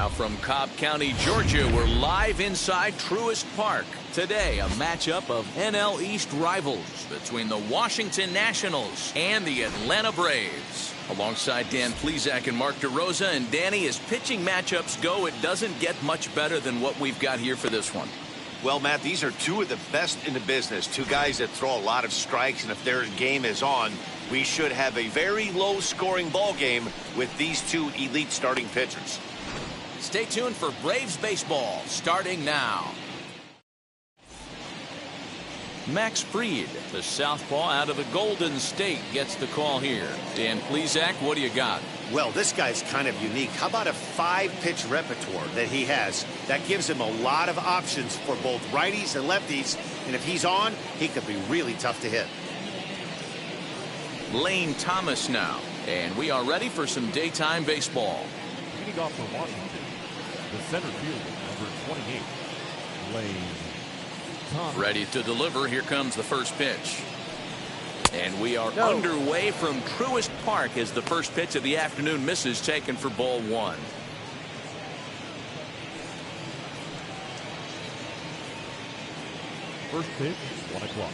Now from Cobb County, Georgia, we're live inside Truist Park. Today, a matchup of NL East rivals between the Washington Nationals and the Atlanta Braves. Alongside Dan Plesac and Mark DeRosa, and Danny, as pitching matchups go, it doesn't get much better than what we've got here for this one. Well, Matt, these are two of the best in the business. Two guys that throw a lot of strikes, and if their game is on, we should have a very low-scoring ball game with these two elite starting pitchers. Stay tuned for Braves baseball starting now. Max Fried, the southpaw out of the Golden State, gets the call here. Dan Plesac, what do you got? Well, this guy's kind of unique. How about a 5-pitch repertoire that he has? That gives him a lot of options for both righties and lefties. And if he's on, he could be really tough to hit. Lane Thomas now. And we are ready for some daytime baseball. Leading off for Washington, the center fielder, number 28, Lane Thomas. Ready to deliver. Here comes the first pitch. And we are underway from Truist Park as the first pitch of the afternoon misses, taken for ball one. First pitch, 1 o'clock.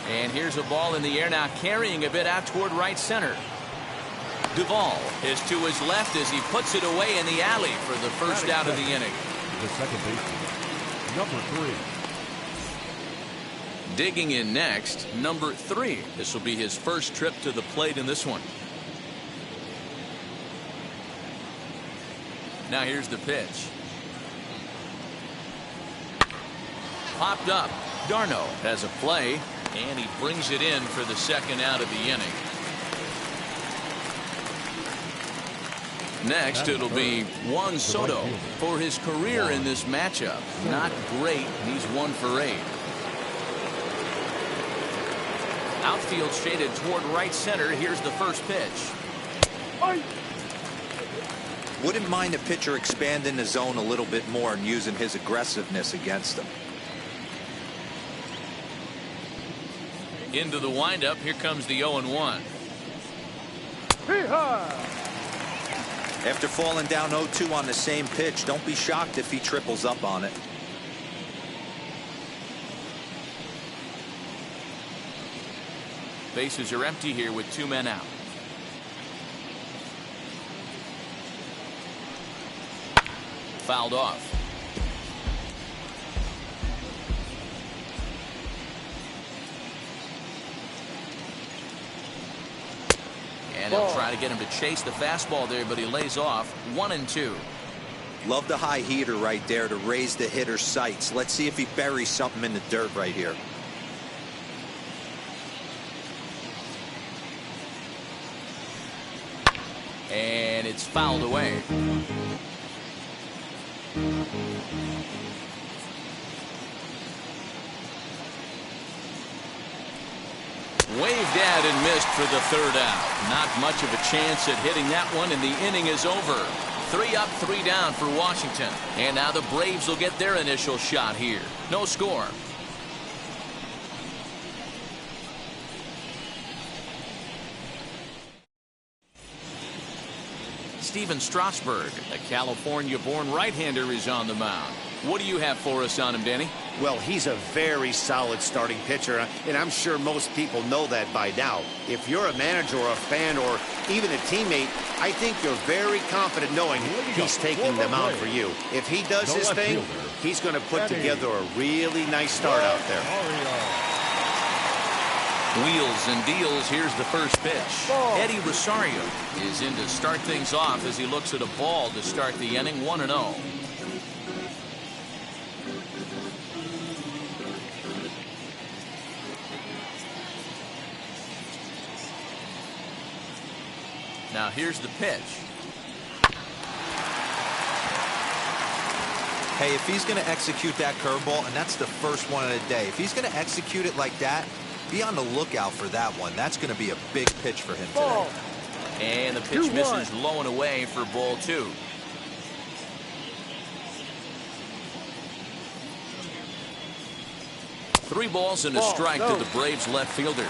And here's a ball in the air now, carrying a bit out toward right center. Duvall is to his left as he puts it away in the alley for the first out of the inning. The second baseman, number 3. Digging in next, number 3. This will be his first trip to the plate in this one. Now here's the pitch. Popped up. Darno has a play, and he brings it in for the second out of the inning. Next, it'll be Juan Soto for his career in this matchup. Not great. He's 1 for 8. Outfield shaded toward right center. Here's the first pitch. Wouldn't mind a pitcher expanding the zone a little bit more and using his aggressiveness against them. Into the windup. Here comes the 0-1. After falling down 0-2 on the same pitch, don't be shocked if he triples up on it. Bases are empty here with 2 men out. Fouled off. And he'll try to get him to chase the fastball there, but he lays off. 1-2. Love the high heater right there to raise the hitter's sights. Let's see if he buries something in the dirt right here. And it's fouled away. Waved at and missed for the third out. Not much of a chance at hitting that one, and the inning is over. 3 up, 3 down for Washington. And now the Braves will get their initial shot here. No score. Steven Strasburg, a California-born right-hander, is on the mound. What do you have for us on him, Danny? Well, he's a very solid starting pitcher, and I'm sure most people know that by now. If you're a manager or a fan or even a teammate, I think you're very confident knowing he's taking the mound for you. If he does his thing, he's going to put together a really nice start out there. Wheels and deals. Here's the first pitch. Eddie Rosario is in to start things off as he looks at a ball to start the inning. 1-0. Now here's the pitch. Hey, if he's going to execute that curveball, and that's the first one of the day, if he's going to execute it like that, be on the lookout for that one. That's going to be a big pitch for him today. And the pitch misses low and away for ball 2. Three balls and a strike to the Braves left fielder.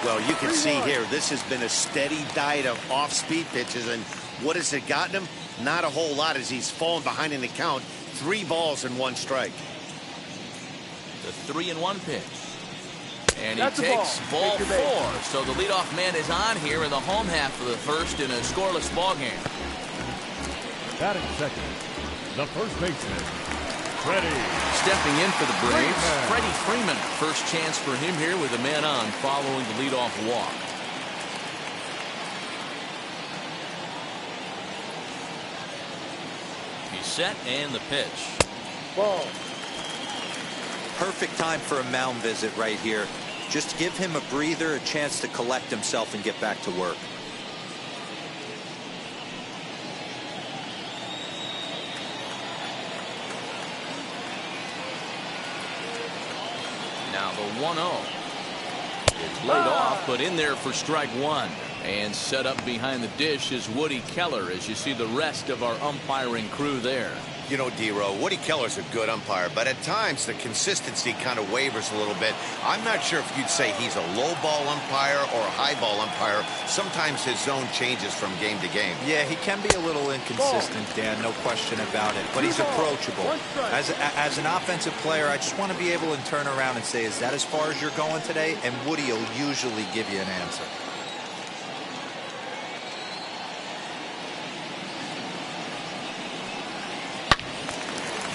Well, you can see here, this has been a steady diet of off-speed pitches, and what has it gotten him? Not a whole lot, as he's fallen behind in the count. 3 balls and 1 strike. The 3-1 pitch. And he takes ball 4. So the leadoff man is on here in the home half of the first in a scoreless ball game. Batting second, the first baseman, Freddie. Stepping in for the Braves, Freddie Freeman. First chance for him here with a man on following the leadoff walk. He's set and the pitch. Ball. Perfect time for a mound visit right here. Just give him a breather, a chance to collect himself and get back to work. Now the 1-0. It's laid off, but in there for strike 1. And set up behind the dish is Woody Keller, as you see the rest of our umpiring crew there. You know, D-Row, Woody Keller's a good umpire, but at times the consistency kind of wavers a little bit. I'm not sure if you'd say he's a low ball umpire or a high ball umpire. Sometimes his zone changes from game to game. Yeah, he can be a little inconsistent, Dan, no question about it, but he's approachable. As an offensive player, I just want to be able to turn around and say, is that as far as you're going today? And Woody will usually give you an answer.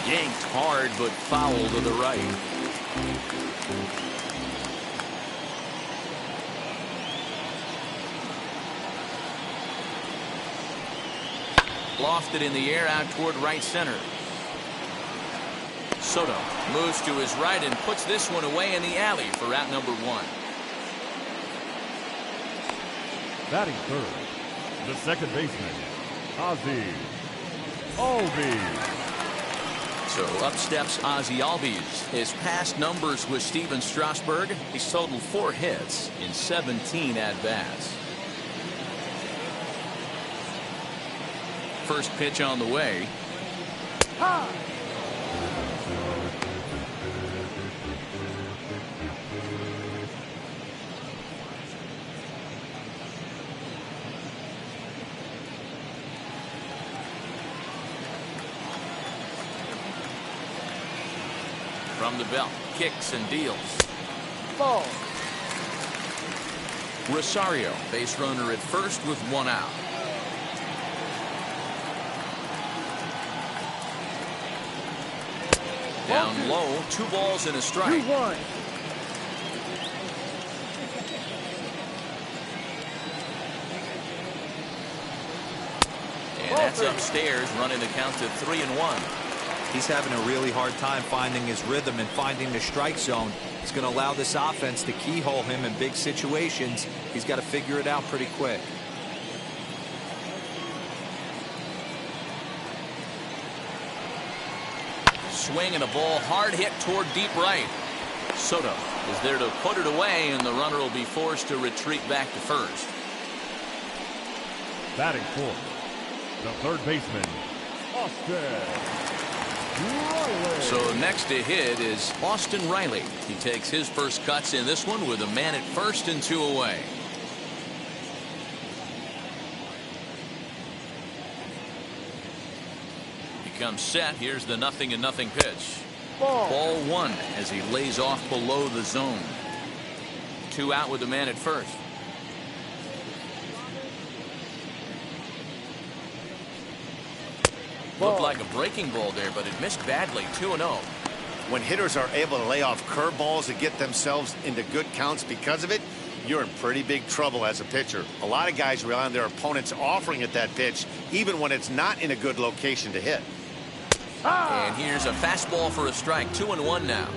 Yanked hard, but foul to the right. Lofted in the air out toward right center. Soto moves to his right and puts this one away in the alley for out number 1. Batting third, the second baseman, Ozzie Albies. So up steps Ozzie Albies. His past numbers with Steven Strasburg, he's totaled 4 hits in 17 at-bats. First pitch on the way. From the belt, kicks and deals. Ball. Rosario, base runner at first with 1 out. Down low, 2 balls and a strike. 2-1. And that's upstairs, running the count to 3-1. He's having a really hard time finding his rhythm and finding the strike zone. It's going to allow this offense to keyhole him in big situations. He's got to figure it out pretty quick. Swing and a ball hard hit toward deep right. Soto is there to put it away, and the runner will be forced to retreat back to first. Batting fourth, the third baseman, Austin Riley. So next to hit is Austin Riley. He takes his first cuts in this one with a man at first and 2 away. He comes set. Here's the 0-0 pitch. Ball 1 as he lays off below the zone. 2 out with the man at first. Looked like a breaking ball there, but it missed badly. 2-0. When hitters are able to lay off curveballs and get themselves into good counts because of it, you're in pretty big trouble as a pitcher. A lot of guys rely on their opponents offering at that pitch, even when it's not in a good location to hit. And here's a fastball for a strike. 2-1 now.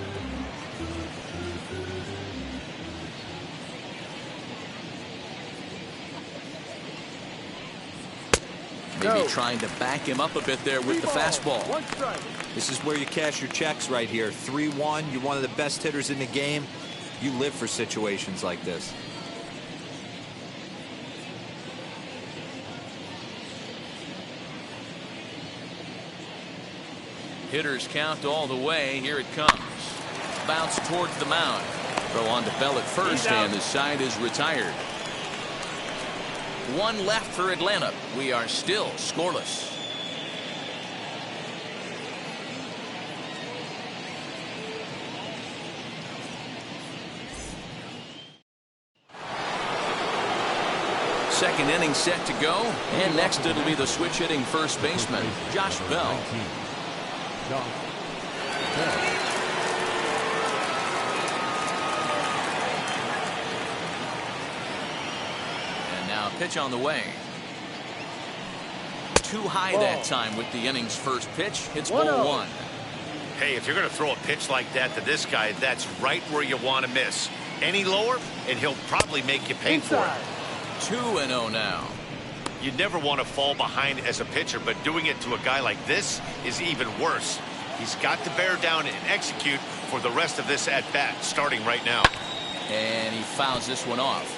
Maybe trying to back him up a bit there with the fastball. This is where you cash your checks right here. 3-1. You're one of the best hitters in the game. You live for situations like this. Hitters count all the way. Here it comes. Bounce towards the mound. Throw on to Bell at first, and the side is retired. One left for Atlanta. We are still scoreless. Second inning set to go, and next it'll be the switch hitting first baseman, Josh Bell. And now pitch on the way. Too high that time with the inning's first pitch. It's ball one. Hey, if you're going to throw a pitch like that to this guy, that's right where you want to miss. Any lower, and he'll probably make you pay for it. 2-0 now. You never want to fall behind as a pitcher, but doing it to a guy like this is even worse. He's got to bear down and execute for the rest of this at-bat, starting right now. And he fouls this one off.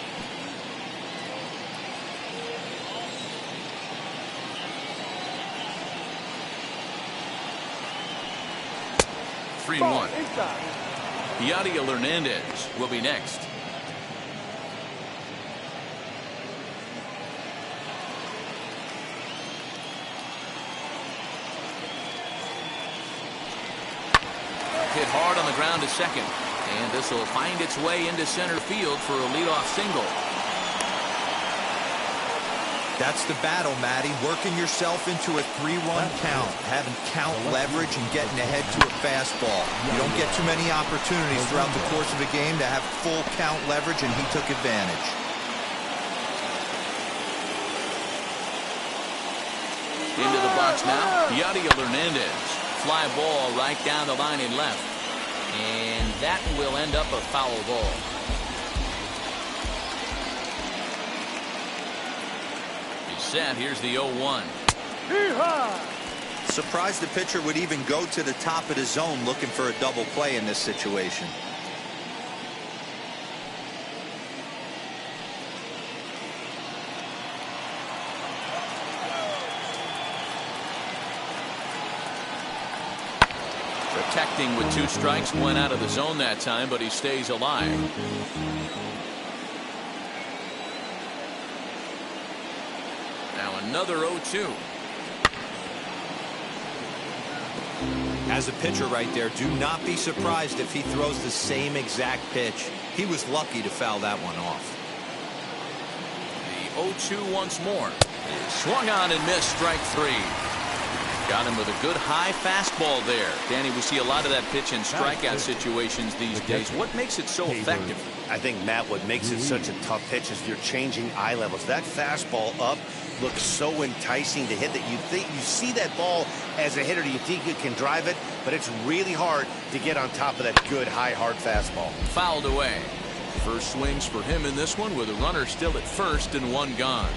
Three-1. Yadier Hernandez will be next. Hit hard on the ground to second, and this will find its way into center field for a leadoff single. That's the battle, Matty. Working yourself into a 3-run count, having count leverage and getting ahead to a fastball. You don't get too many opportunities throughout the course of a game to have full count leverage, and he took advantage. Into the box now, Yadier Hernandez. Fly ball right down the line and left. And that will end up a foul ball. He's set. Here's the 0-1. Surprised the pitcher would even go to the top of the zone looking for a double play in this situation. Protecting with 2 strikes, went out of the zone that time, but he stays alive. Now another 0-2. As a pitcher right there, do not be surprised if he throws the same exact pitch. He was lucky to foul that one off. The 0-2 once more. Swung on and missed, strike 3. Got him with a good high fastball there. Danny, we see a lot of that pitch in strikeout situations these days. What makes it so effective? I think, Matt, what makes it such a tough pitch is you're changing eye levels. That fastball up looks so enticing to hit that you see that ball as a hitter. You think you can drive it, but it's really hard to get on top of that good high hard fastball. Fouled away. First swings for him in this one with a runner still at first and 1 gone.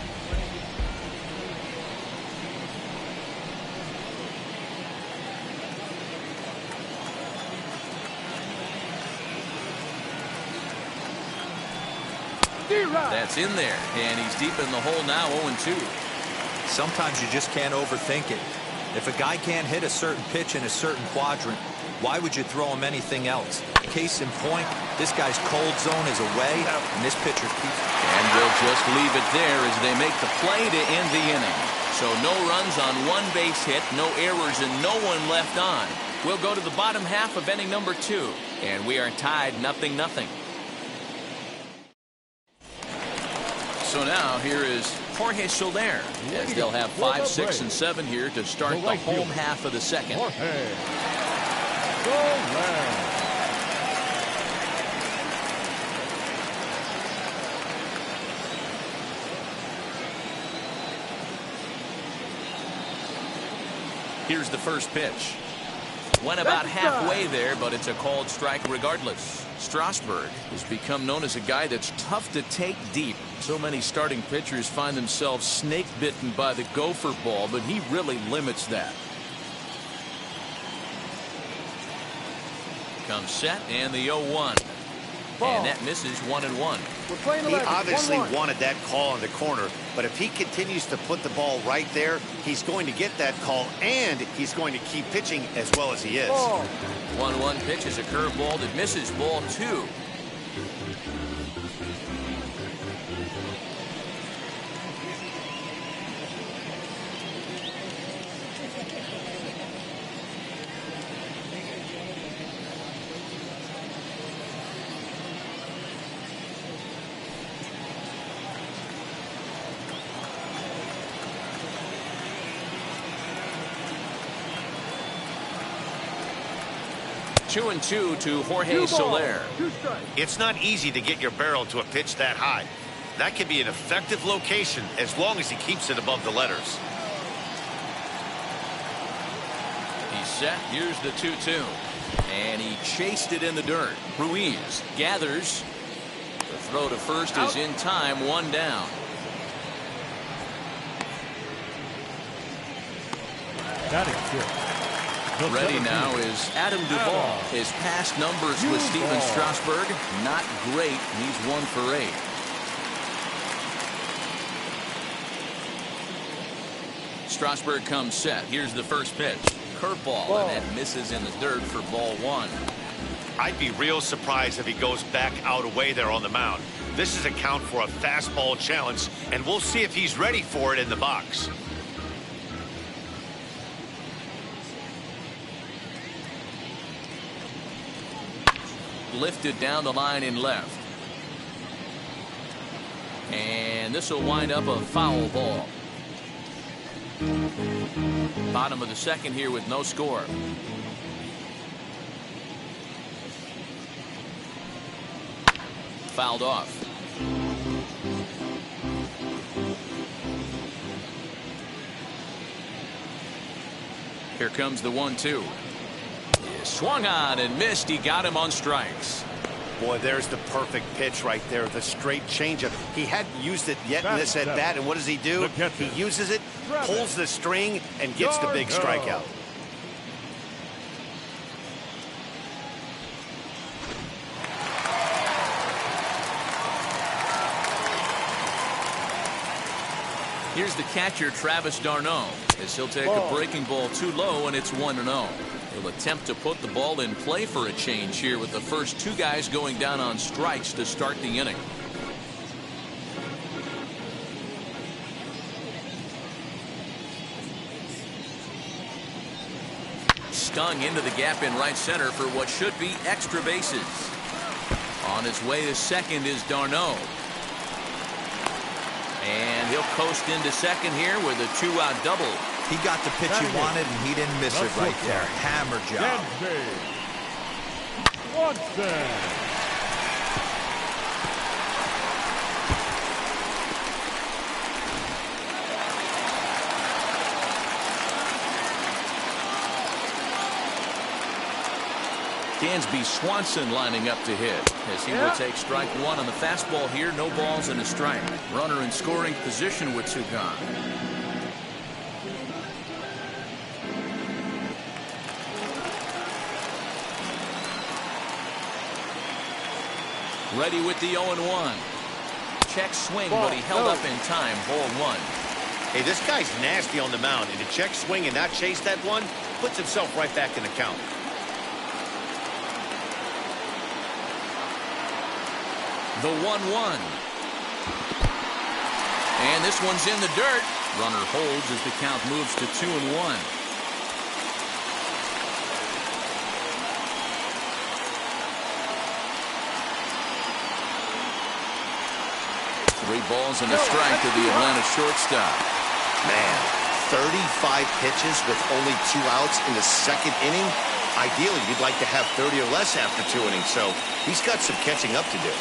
That's in there, and he's deep in the hole now, 0-2. Sometimes you just can't overthink it. If a guy can't hit a certain pitch in a certain quadrant, why would you throw him anything else? Case in point, this guy's cold zone is away, and this pitcher keeps. And we'll just leave it there as they make the play to end the inning. So no runs on 1 base hit, no errors, and no one left on. We'll go to the bottom half of inning number 2, and we are tied 0-0. So now here is Jorge Soler, as they'll have 5, 6, and 7 here to start the home half of the second. Here's the first pitch. Went about halfway there, but it's a called strike regardless. Strasburg has become known as a guy that's tough to take deep. So many starting pitchers find themselves snake bitten by the gopher ball, but he really limits that. Comes set, and the 0-1. And that misses 1-1. He obviously wanted that call in the corner, but if he continues to put the ball right there, he's going to get that call, and he's going to keep pitching as well as he is. 1-1 pitch is a curveball that misses, ball 2. 2-2 to Jorge Soler. It's not easy to get your barrel to a pitch that high. That can be an effective location as long as he keeps it above the letters. He's set. Here's the 2-2. And he chased it in the dirt. Ruiz gathers. The throw to first is in time. 1 down. Ready now is Adam Duvall. His past numbers with Steven Strasburg, not great. He's 1 for 8. Strasburg comes set. Here's the first pitch. Curveball, and that misses in the dirt for ball 1. I'd be real surprised if he goes back out away there on the mound. This is a count for a fastball challenge, and we'll see if he's ready for it in the box. Lifted down the line in left. And this will wind up a foul ball. Bottom of the second here with no score. Fouled off. Here comes the 1-2. Swung on and missed. He got him on strikes. Boy, there's the perfect pitch right there. The straight changeup. He hadn't used it yet in this at bat, and what does he do? He uses it, pulls the string, and gets the big strikeout. Here's the catcher, Travis d'Arnaud, as he'll take a breaking ball too low, and it's 1-0. He'll attempt to put the ball in play for a change here with the first 2 guys going down on strikes to start the inning. Stung into the gap in right center for what should be extra bases. On his way to second is d'Arnaud. And he'll coast into second here with a 2-out double. He got the pitch he wanted, and he didn't miss it right there. Hammer job. Dansby Swanson lining up to hit as he will take strike 1 on the fastball here. No balls and a strike. Runner in scoring position with 2 gone. Ready with the 0-1. Check swing, but he held up in time. Ball 1. Hey, this guy's nasty on the mound, and to check swing and not chase that one puts himself right back in the count. The 1-1. And this one's in the dirt. Runner holds as the count moves to 2-1. 3 balls and a strike to the Atlanta shortstop. Man, 35 pitches with only 2 outs in the second inning. Ideally, you'd like to have 30 or less after 2 innings, so he's got some catching up to do.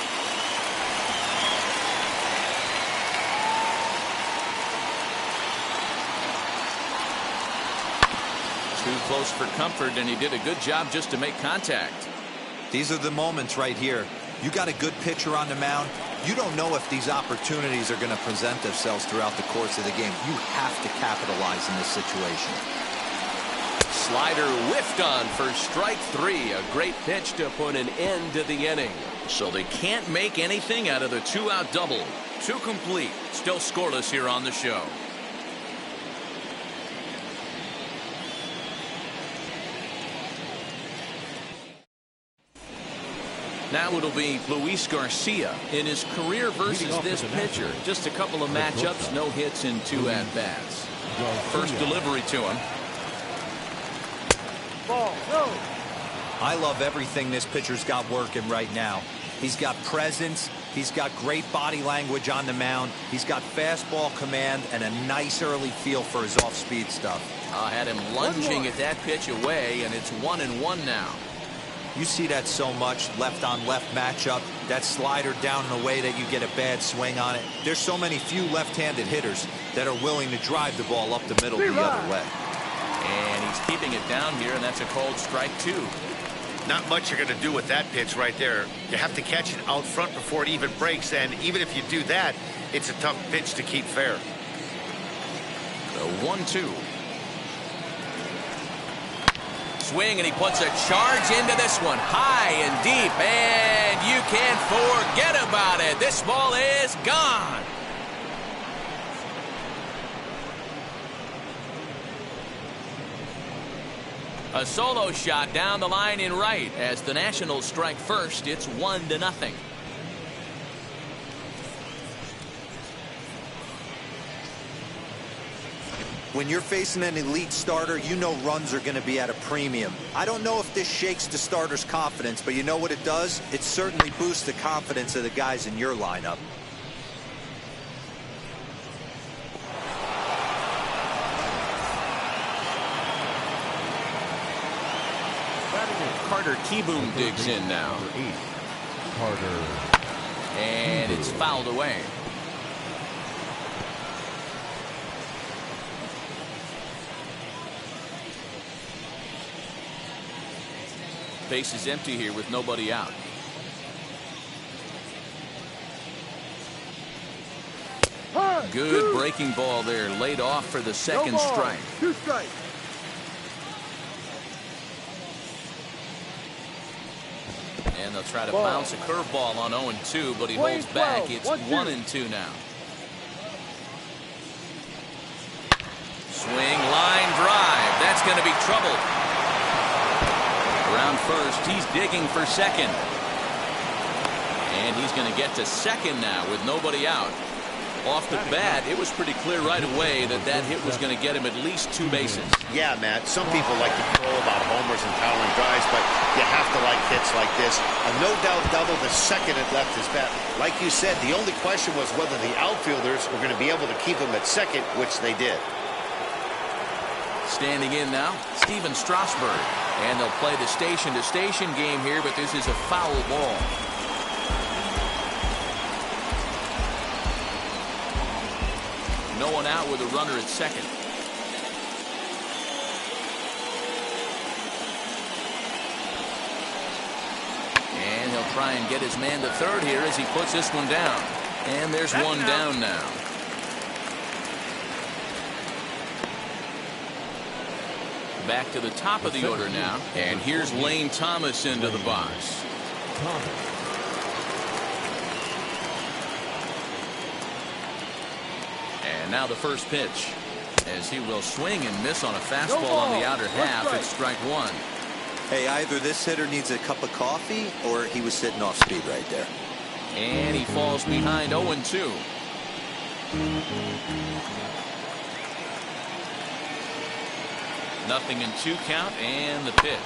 Too close for comfort, and he did a good job just to make contact. These are the moments right here. You got a good pitcher on the mound. You don't know if these opportunities are going to present themselves throughout the course of the game. You have to capitalize in this situation. Slider whiffed on for strike 3. A great pitch to put an end to the inning. So they can't make anything out of the 2-out double. 2 complete. Still scoreless here on the show. Now it'll be Luis Garcia in his career versus this pitcher. Just a couple of matchups, no hits in 2 at-bats. First delivery to him. I love everything this pitcher's got working right now. He's got presence. He's got great body language on the mound. He's got fastball command and a nice early feel for his off-speed stuff. Had him lunging at that pitch away, and it's 1-1 now. You see that so much, left-on-left matchup, that slider down in a way that you get a bad swing on it. There's so many few left-handed hitters that are willing to drive the ball up the middle the other way. And he's keeping it down here, and that's a called strike 2. Not much you're going to do with that pitch right there. You have to catch it out front before it even breaks, and even if you do that, it's a tough pitch to keep fair. The 1-2. Swing, and he puts a charge into this one, high and deep, and you can't forget about it. This ball is gone. A solo shot down the line in right. As the Nationals strike first, it's 1-0. When you're facing an elite starter, you know runs are going to be at a premium. I don't know if this shakes the starter's confidence, but you know what it does? It certainly boosts the confidence of the guys in your lineup. Carter Kieboom digs in now. Carter. And it's fouled away. Base is empty here with nobody out. Good breaking ball there, laid off for the second strike. 2 strikes. And they'll try to bounce a curveball on 0-2, but he holds back. It's 1-2 now. Swing, line drive. That's going to be trouble. Around first, he's digging for second. And he's going to get to second now with nobody out. Off the bat, it was pretty clear right away that that hit was going to get him at least 2 bases. Yeah, Matt, some people like to crow about homers and towering drives, but you have to like hits like this. A no-doubt double the second it left his bat. Like you said, the only question was whether the outfielders were going to be able to keep him at second, which they did. Standing in now, Steven Strasburg. And they'll play the station-to-station game here, but this is a foul ball. No one out with a runner at second. And he'll try and get his man to third here as he puts this one down. And there's one down now. Back to the top of the order now. And here's Lane Thomas into the box. And now the first pitch, as he will swing and miss on a fastball on the outer half. It's strike 1. Hey, either this hitter needs a cup of coffee or he was sitting off speed right there. And he falls behind 0-2. Nothing in 2 count, and the pitch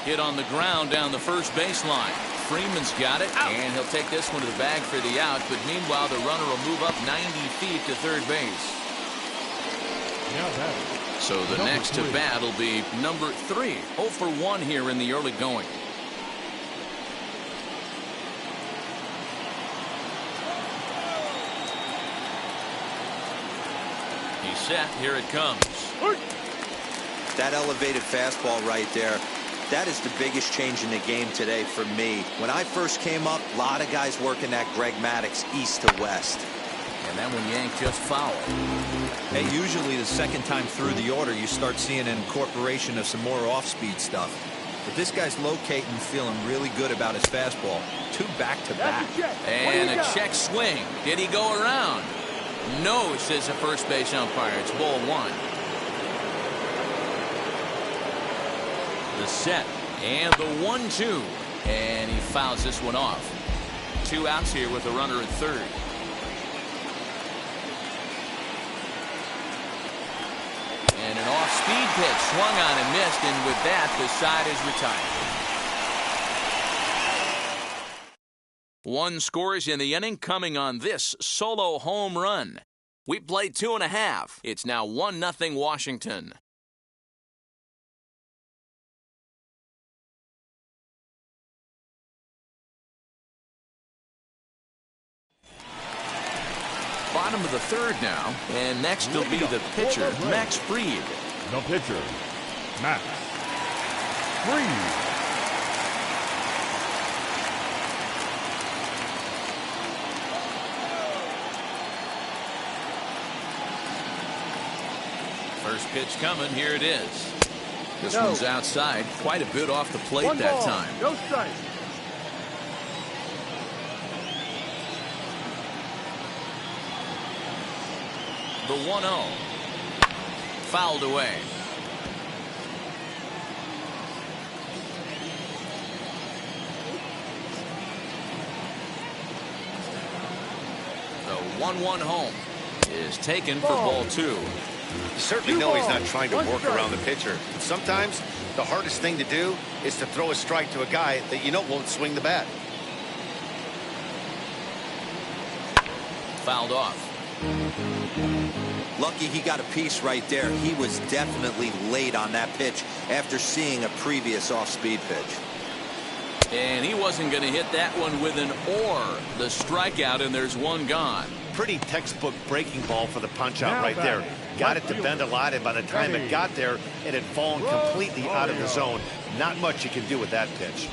hit on the ground down the first baseline. Freeman's got it, and he'll take this one to the bag for the out, but meanwhile the runner will move up 90 feet to third base. So the next to bat will be number 3. 0 for 1 here in the early going. He's set. Here it comes. That elevated fastball right there, that is the biggest change in the game today for me. When I first came up, a lot of guys working that Greg Maddux east to west. And that one yanked just foul. Hey, usually the second time through the order, you start seeing an incorporation of some more off-speed stuff. But this guy's locating and feeling really good about his fastball. 2 back-to-back. And a check swing. Did he go around? No, says the first base umpire. It's ball 1. The set and the 1-2, and he fouls this one off. 2 outs here with a runner at third. And an off-speed pitch swung on and missed, and with that the side is retired. 1 scores in the inning, coming on this solo home run. We played 2.5. It's now 1-0 Washington. Bottom of the third now, and next will be the pitcher, Max Fried. The pitcher, Max Fried. First pitch coming. Here it is. This one's outside. Quite a bit off the plate that time. No strike. The 1-0. Fouled away. The 1-1 home is taken for ball 2. You certainly know he's not trying to work around the pitcher. Sometimes the hardest thing to do is to throw a strike to a guy that you know won't swing the bat. Fouled off. Lucky he got a piece right there. He was definitely late on that pitch after seeing a previous off-speed pitch. And he wasn't going to hit that one with an or. The strikeout, and there's one gone. Pretty textbook breaking ball for the punch out right there. Got it to bend a lot, and by the time it got there, it had fallen completely out of the zone. Not much you can do with that pitch.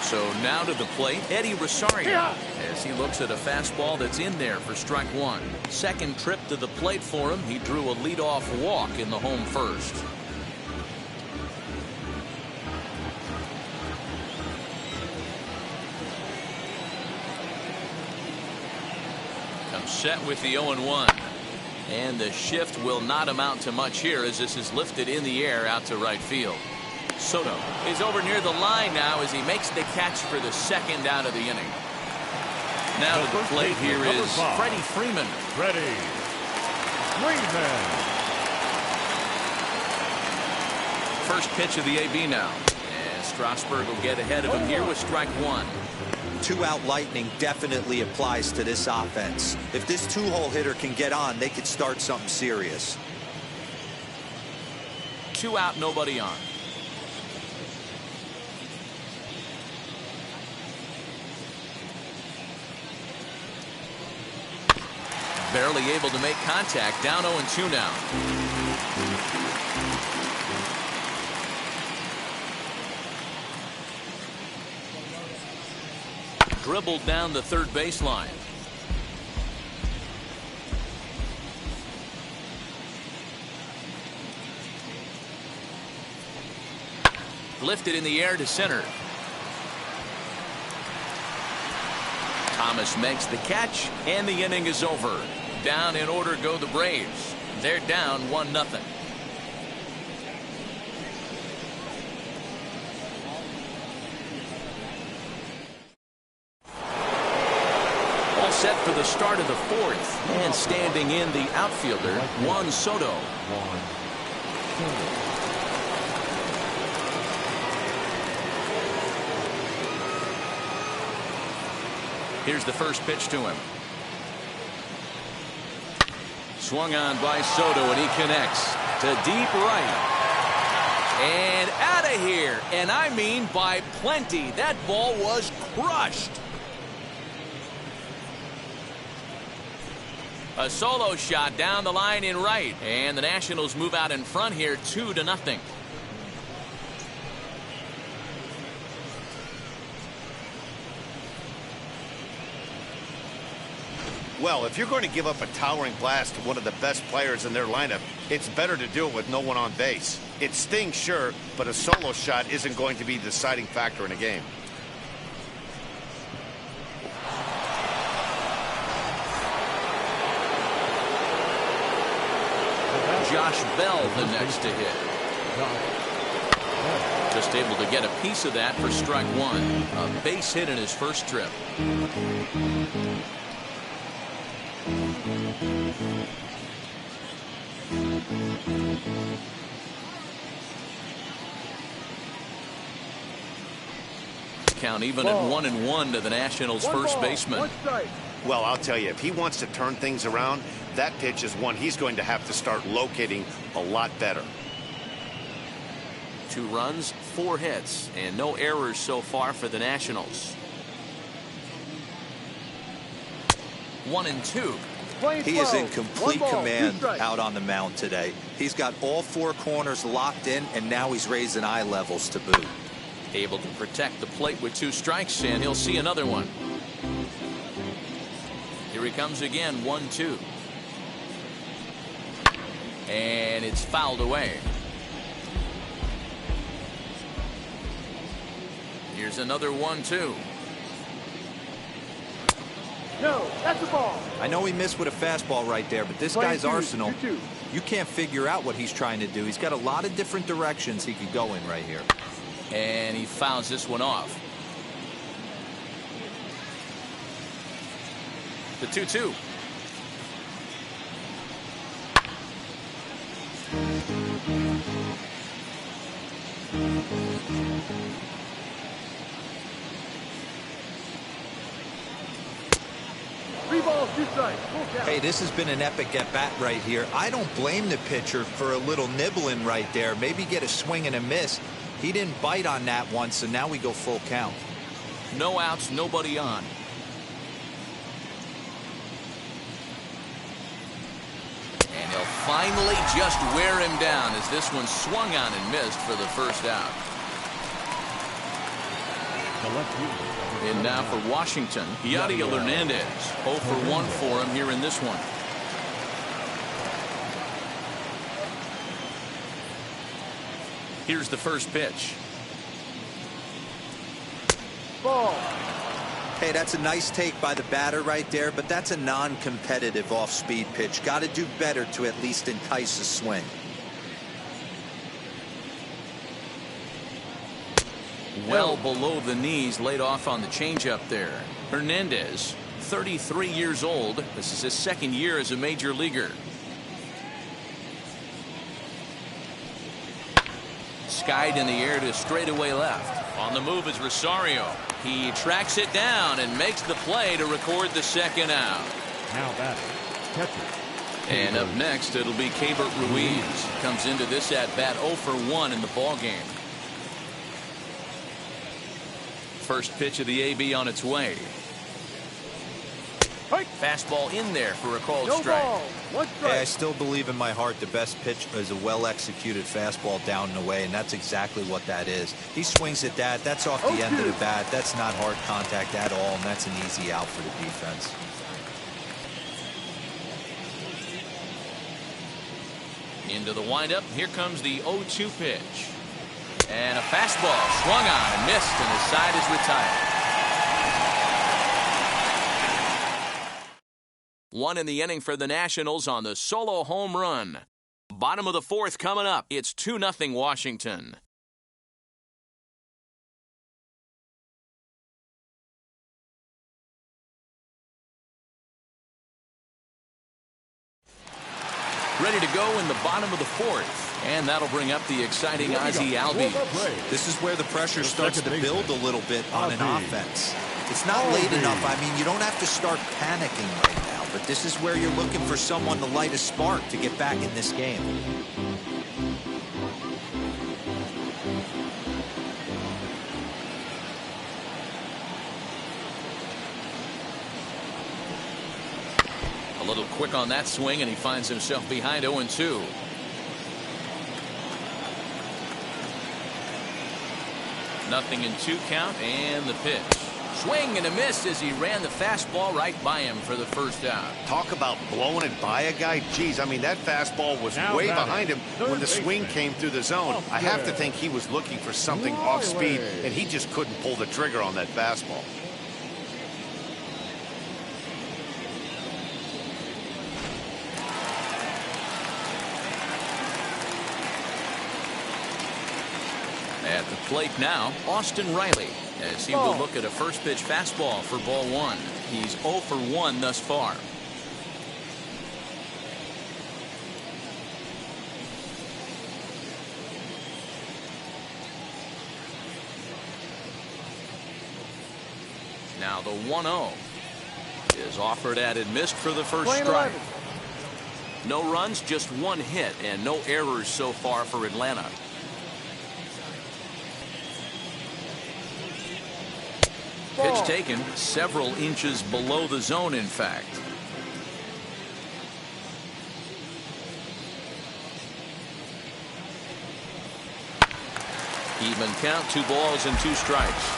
So now to the plate, Eddie Rosario, as he looks at a fastball that's in there for strike 1. Second trip to the plate for him. He drew a leadoff walk in the home first. Comes set with the 0-1. And the shift will not amount to much here as this is lifted in the air out to right field. Soto is over near the line now as he makes the catch for the second out of the inning. Now to the plate here is Freddie Freeman. Freddie Freeman. First pitch of the AB now. And Strasburg will get ahead of him here with strike 1. 2-out lightning definitely applies to this offense. If this 2-hole hitter can get on, they could start something serious. 2 out, nobody on. Barely able to make contact. Down 0-2 now. Dribbled down the third baseline. Lifted in the air to center. Thomas makes the catch, and the inning is over. Down in order go the Braves. They're down 1-0. All set for the start of the fourth. And standing in the outfielder, Juan Soto. Here's the first pitch to him. Swung on by Soto, and he connects to deep right. And out of here. And I mean by plenty. That ball was crushed. A solo shot down the line in right. And the Nationals move out in front here 2-0. Well, if you're going to give up a towering blast to one of the best players in their lineup, it's better to do it with no one on base. It stings, sure, but a solo shot isn't going to be the deciding factor in a game. Josh Bell the next to hit. Just able to get a piece of that for strike 1. A base hit in his first trip. Count even at 1-1 to the Nationals' first baseman. Well, I'll tell you, if he wants to turn things around, that pitch is one he's going to have to start locating a lot better. 2 runs, 4 hits, and no errors so far for the Nationals. 1-2. He is in complete command out on the mound today. He's got all 4 corners locked in, and now he's raising eye levels to boot. Able to protect the plate with 2 strikes, and he'll see another one. Here he comes again, 1-2. And it's fouled away. Here's another 1-2. No, that's a ball. I know he missed with a fastball right there, but this guy's arsenal, you can't figure out what he's trying to do. He's got a lot of different directions he could go in right here. And he fouls this one off. The 2-2. Hey, this has been an epic at-bat right here. I don't blame the pitcher for a little nibbling right there. Maybe get a swing and a miss. He didn't bite on that one, so now we go full count. No outs, nobody on. And he'll finally just wear him down as this one swung on and missed for the first out. And now for Washington, Yadiel Hernandez. 0 for 1 for him here in this one. Here's the first pitch. Ball. Hey, that's a nice take by the batter right there, but that's a non-competitive off-speed pitch. Got to do better to at least entice a swing. Well below the knees, laid off on the changeup there. Hernandez, 33 years old. This is his 2nd year as a major leaguer. Skied in the air to straightaway left. On the move is Rosario. He tracks it down and makes the play to record the 2nd out. Now batting, catcher. And up next, it'll be Keibert Ruiz. Comes into this at-bat 0 for 1 in the ballgame. First pitch of the AB on its way. Fastball in there for a called strike. Hey, I still believe in my heart the best pitch is a well-executed fastball down and away, and that's exactly what that is. He swings at that. That's off the end of the bat. That's not hard contact at all, and that's an easy out for the defense. Into the windup. Here comes the 0-2 pitch. And a fastball swung on and missed, and his side is retired. 1 in the inning for the Nationals on the solo home run. Bottom of the 4th coming up. It's 2-0 Washington. Ready to go in the bottom of the 4th. And that'll bring up the exciting Ozzie Albies. This is where the pressure starts to build a little bit on an offense. It's not late enough. I mean, you don't have to start panicking right now, but this is where you're looking for someone to light a spark to get back in this game. A little quick on that swing, and he finds himself behind 0-2. Nothing in 2 count, and the pitch. Swing and a miss as he ran the fastball right by him for the first out. Talk about blowing it by a guy. Geez, I mean, that fastball was way behind him when the swing came through the zone. I have to think he was looking for something off speed, and he just couldn't pull the trigger on that fastball. At the plate now, Austin Riley, as he will look at a first pitch fastball for ball 1. He's 0 for 1 thus far. Now the 1-0 is offered at and missed for the first Playing strike. 11. No runs, just one hit, and no errors so far for Atlanta. Ball. Pitch taken several inches below the zone, in fact. Even count, 2 balls and 2 strikes.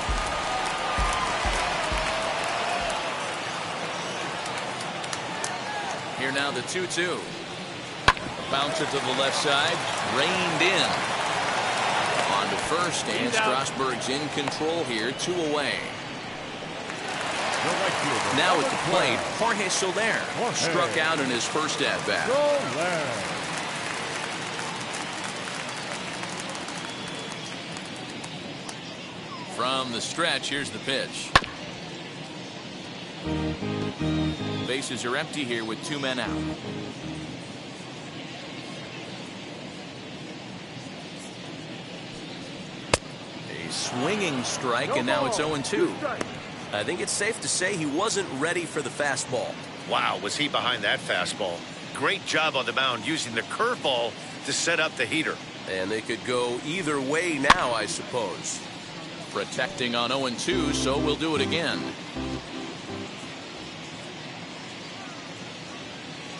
Here now the 2-2. Bouncer to the left side, reined in. On to first, and Strasburg's in control here, 2 away. Now at the plate, Jorge Soler struck out in his first at-bat. From the stretch, here's the pitch. Bases are empty here with 2 men out. A swinging strike, and now it's 0-2. I think it's safe to say he wasn't ready for the fastball. Wow, was he behind that fastball. Great job on the mound using the curveball to set up the heater. And they could go either way now, I suppose. Protecting on 0-2, so we'll do it again.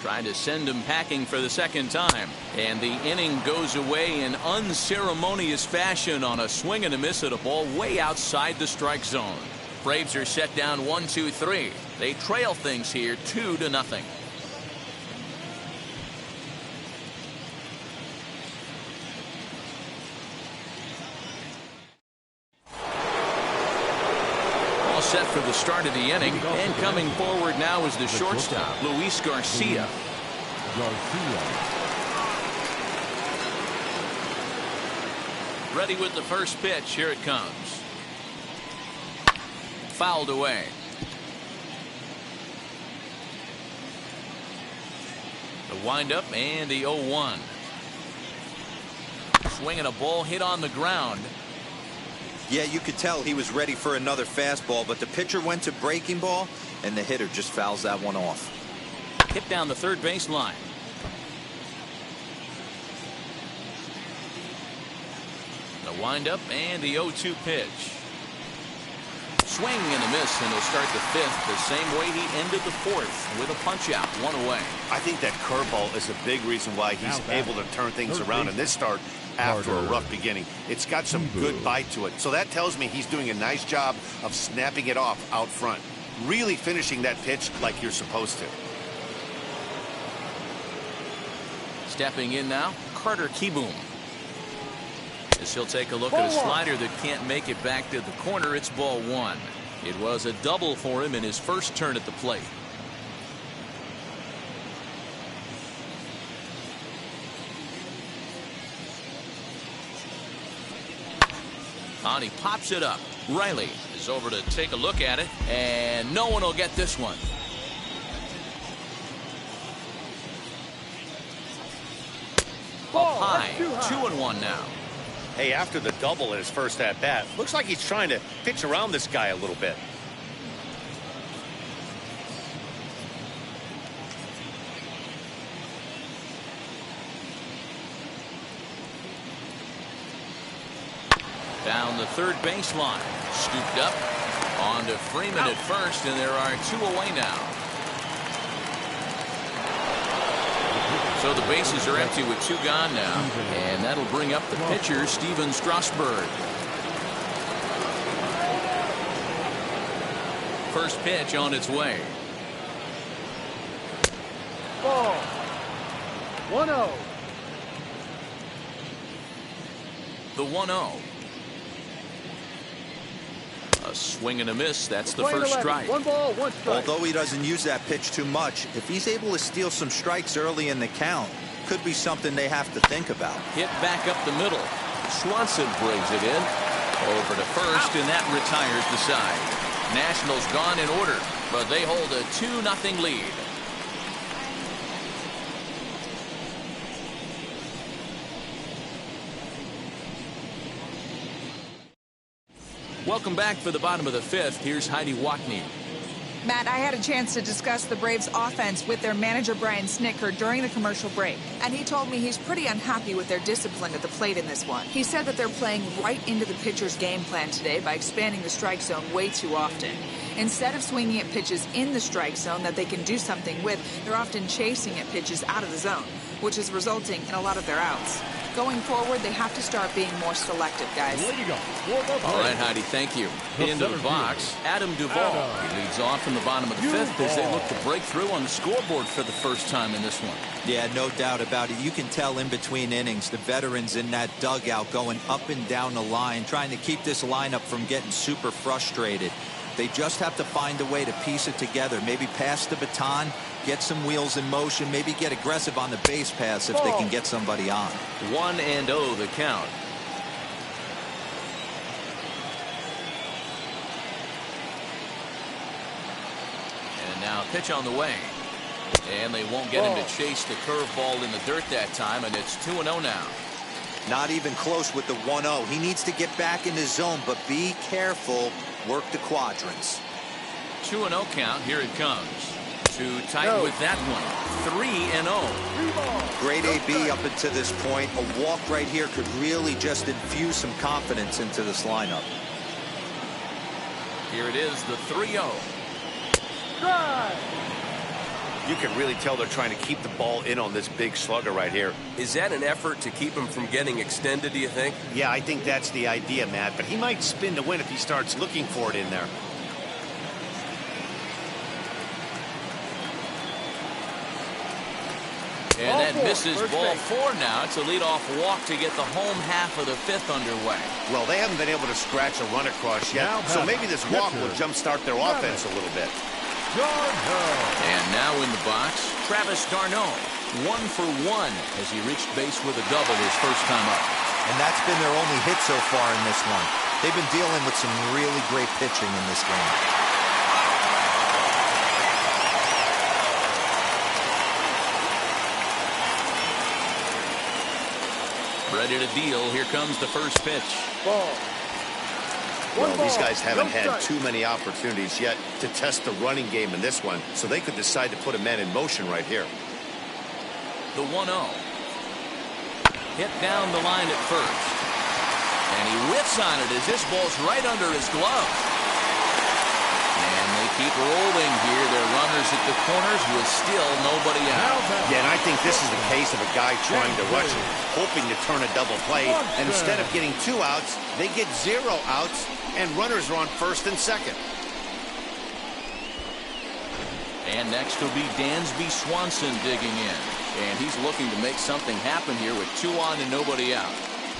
Trying to send him packing for the second time. And the inning goes away in unceremonious fashion on a swing and a miss at a ball way outside the strike zone. Braves are set down 1-2-3. They trail things here 2-0. All set for the start of the inning, and coming forward now is the shortstop, Luis Garcia. Ready with the first pitch. Here it comes. Fouled away. The windup and the 0-1. Swinging a ball hit on the ground. Yeah, you could tell he was ready for another fastball, but the pitcher went to breaking ball, and the hitter just fouls that one off. Hit down the third base line. The windup and the 0-2 pitch. Swing and a miss, and he'll start the 5th the same way he ended the 4th with a punch out, 1 away. I think that curveball is a big reason why he's able to turn things around in this start after a rough beginning. It's got some good bite to it. So that tells me he's doing a nice job of snapping it off out front. Really finishing that pitch like you're supposed to. Stepping in now, Carter Kieboom. As he'll take a look at a slider that can't make it back to the corner, it's ball 1. It was a double for him in his first turn at the plate. On, he pops it up. Riley is over to take a look at it, and no one will get this one. Up high, 2-1 now. Hey, after the double in his first at-bat, looks like he's trying to pitch around this guy a little bit. Down the third baseline. Scooped up. On to Freeman at first, and there are 2 away now. So the bases are empty with 2 gone now. And that'll bring up the pitcher, Steven Strasburg. First pitch on its way. Ball. 1-0. The 1-0. A swing and a miss. That's the first strike. 1 ball, 1 strike. Although he doesn't use that pitch too much, if he's able to steal some strikes early in the count, could be something they have to think about. Hit back up the middle. Swanson brings it in. Over to first, and that retires the side. Nationals gone in order, but they hold a 2-0 lead. Welcome back for the bottom of the 5th. Here's Heidi Wackney. Matt, I had a chance to discuss the Braves' offense with their manager, Brian Snitker, during the commercial break. And he told me he's pretty unhappy with their discipline at the plate in this one. He said that they're playing right into the pitcher's game plan today by expanding the strike zone way too often. Instead of swinging at pitches in the strike zone that they can do something with, they're often chasing at pitches out of the zone, which is resulting in a lot of their outs. Going forward, they have to start being more selective, guys. All right, Heidi, thank you. Into the box, Adam Duvall. He leads off in the bottom of the fifth as they look to break through on the scoreboard for the first time in this one. Yeah, no doubt about it. You can tell in between innings, the veterans in that dugout going up and down the line, trying to keep this lineup from getting super frustrated. They just have to find a way to piece it together. Maybe pass the baton, get some wheels in motion, maybe get aggressive on the base pass if they can get somebody on. 1-0 the count. And now pitch on the way. And they won't get him to chase the curveball in the dirt that time, and it's 2-0 now. Not even close with the 1-0. He needs to get back in his zone, but be careful. Work the quadrants. 2-0 count. Here it comes. Too tight with that one. 3-0. Great AB up until this point. A walk right here could really just infuse some confidence into this lineup. Here it is, the 3-0. You can really tell they're trying to keep the ball in on this big slugger right here. Is that an effort to keep him from getting extended, do you think? Yeah, I think that's the idea, Matt. But he might spin to win if he starts looking for it in there. And that misses ball 4 now. It's a leadoff walk to get the home half of the fifth underway. Well, they haven't been able to scratch a run across yet, so maybe this walk will jumpstart their offense a little bit. And now in the box, Travis d'Arnaud. 1 for 1 as he reached base with a double his first time up. And that's been their only hit so far in this one. They've been dealing with some really great pitching in this game. Ready to deal. Here comes the first pitch. Well, these guys haven't had too many opportunities yet to test the running game in this one, so they could decide to put a man in motion right here. The 1-0. Hit down the line at first. And he whiffs on it as this ball's right under his glove. And they keep rolling here. They're runners at the corners with still nobody out. Yeah, and I think this is the case of a guy trying to rush it, hoping to turn a double play. And instead of getting 2 outs, they get 0 outs, and runners are on first and second. And next will be Dansby Swanson digging in. And he's looking to make something happen here with 2 on and nobody out.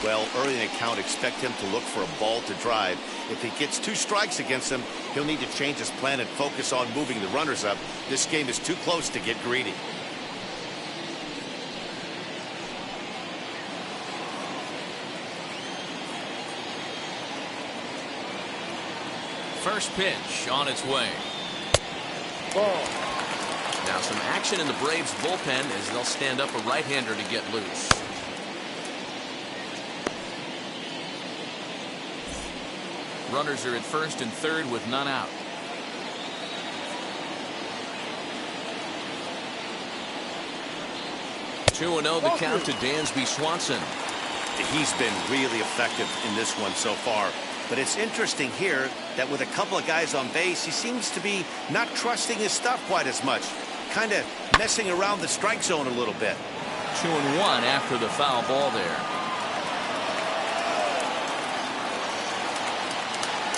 Well, early in the count, expect him to look for a ball to drive. If he gets 2 strikes against him, he'll need to change his plan and focus on moving the runners up. This game is too close to get greedy. First pitch on its way. Now some action in the Braves bullpen as they'll stand up a right-hander to get loose. Runners are at first and third with none out. Two 2-0 the count to Dansby Swanson. He's been really effective in this one so far. But it's interesting here that with a couple of guys on base, he seems to be not trusting his stuff quite as much. Kind of messing around the strike zone a little bit. 2-1 after the foul ball there.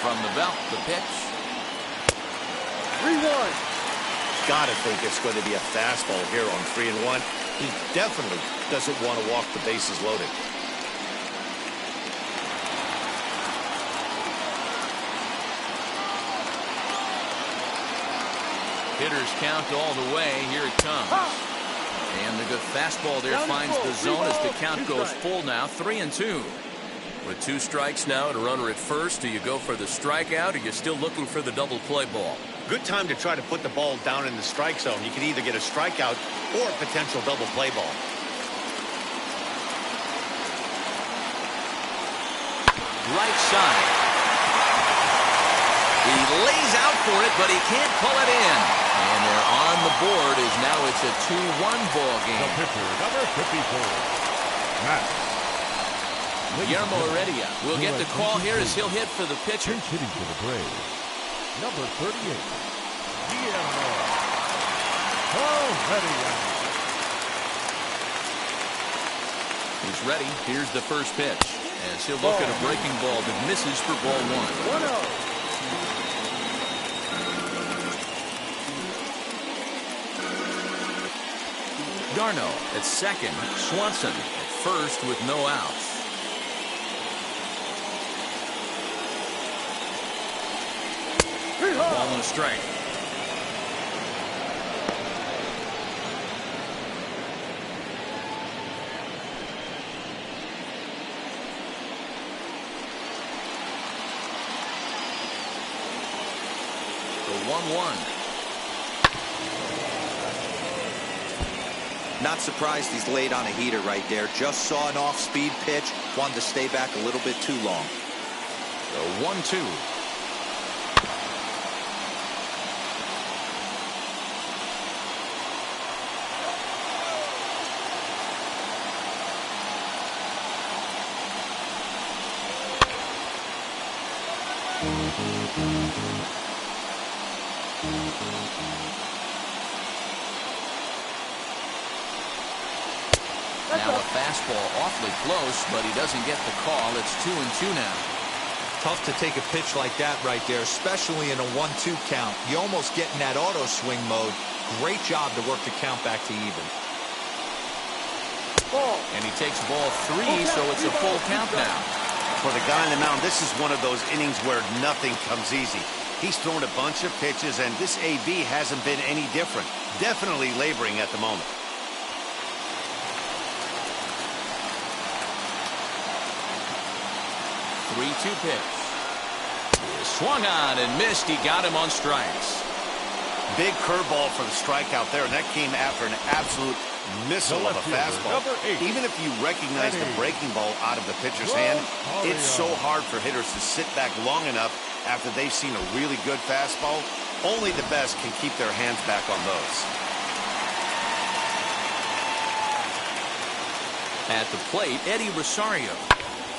From the belt, the pitch. 3-1. Gotta think it's going to be a fastball here on 3-1. He definitely doesn't want to walk the bases loaded. Hitters count all the way. Here it comes. And the good fastball there finds the zone as the count goes full now. 3-2. With 2 strikes now and a runner at first, do you go for the strikeout or you're still looking for the double play ball? Good time to try to put the ball down in the strike zone. You can either get a strikeout or a potential double play ball. Right side. He lays out for it, but he can't pull it in. And they're on the board as now it's a 2-1 ball The game. pitcher, number 54, Matt. Guillermo Heredia will get the call here as he'll hit for the pitcher. Pinch hitting for the Braves, number 38, Guillermo Heredia. He's ready. Here's the first pitch. As he'll look at a breaking ball that misses for ball 1. 1-0. Darno at second. Swanson at first with no outs. Ball and a strike. The 1-1. Not surprised he's laid on a heater right there. Just saw an off-speed pitch. Wanted to stay back a little bit too long. The 1-2. Now a fastball awfully close, but he doesn't get the call. It's 2-2 now. Tough to take a pitch like that right there, especially in a 1-2 count. You almost get in that auto swing mode. Great job to work the count back to even. And he takes ball 3, so it's a full count now. For the guy on the mound, this is one of those innings where nothing comes easy. He's thrown a bunch of pitches, and this AB hasn't been any different. Definitely laboring at the moment. Three-two pitch. Swung on and missed. He got him on strikes. Big curveball for the strikeout there, and that came after an absolute missile of a fastball. Even if you recognize the breaking ball out of the pitcher's hand, it's so hard for hitters to sit back long enough after they've seen a really good fastball. Only the best can keep their hands back on those. At the plate, Eddie Rosario.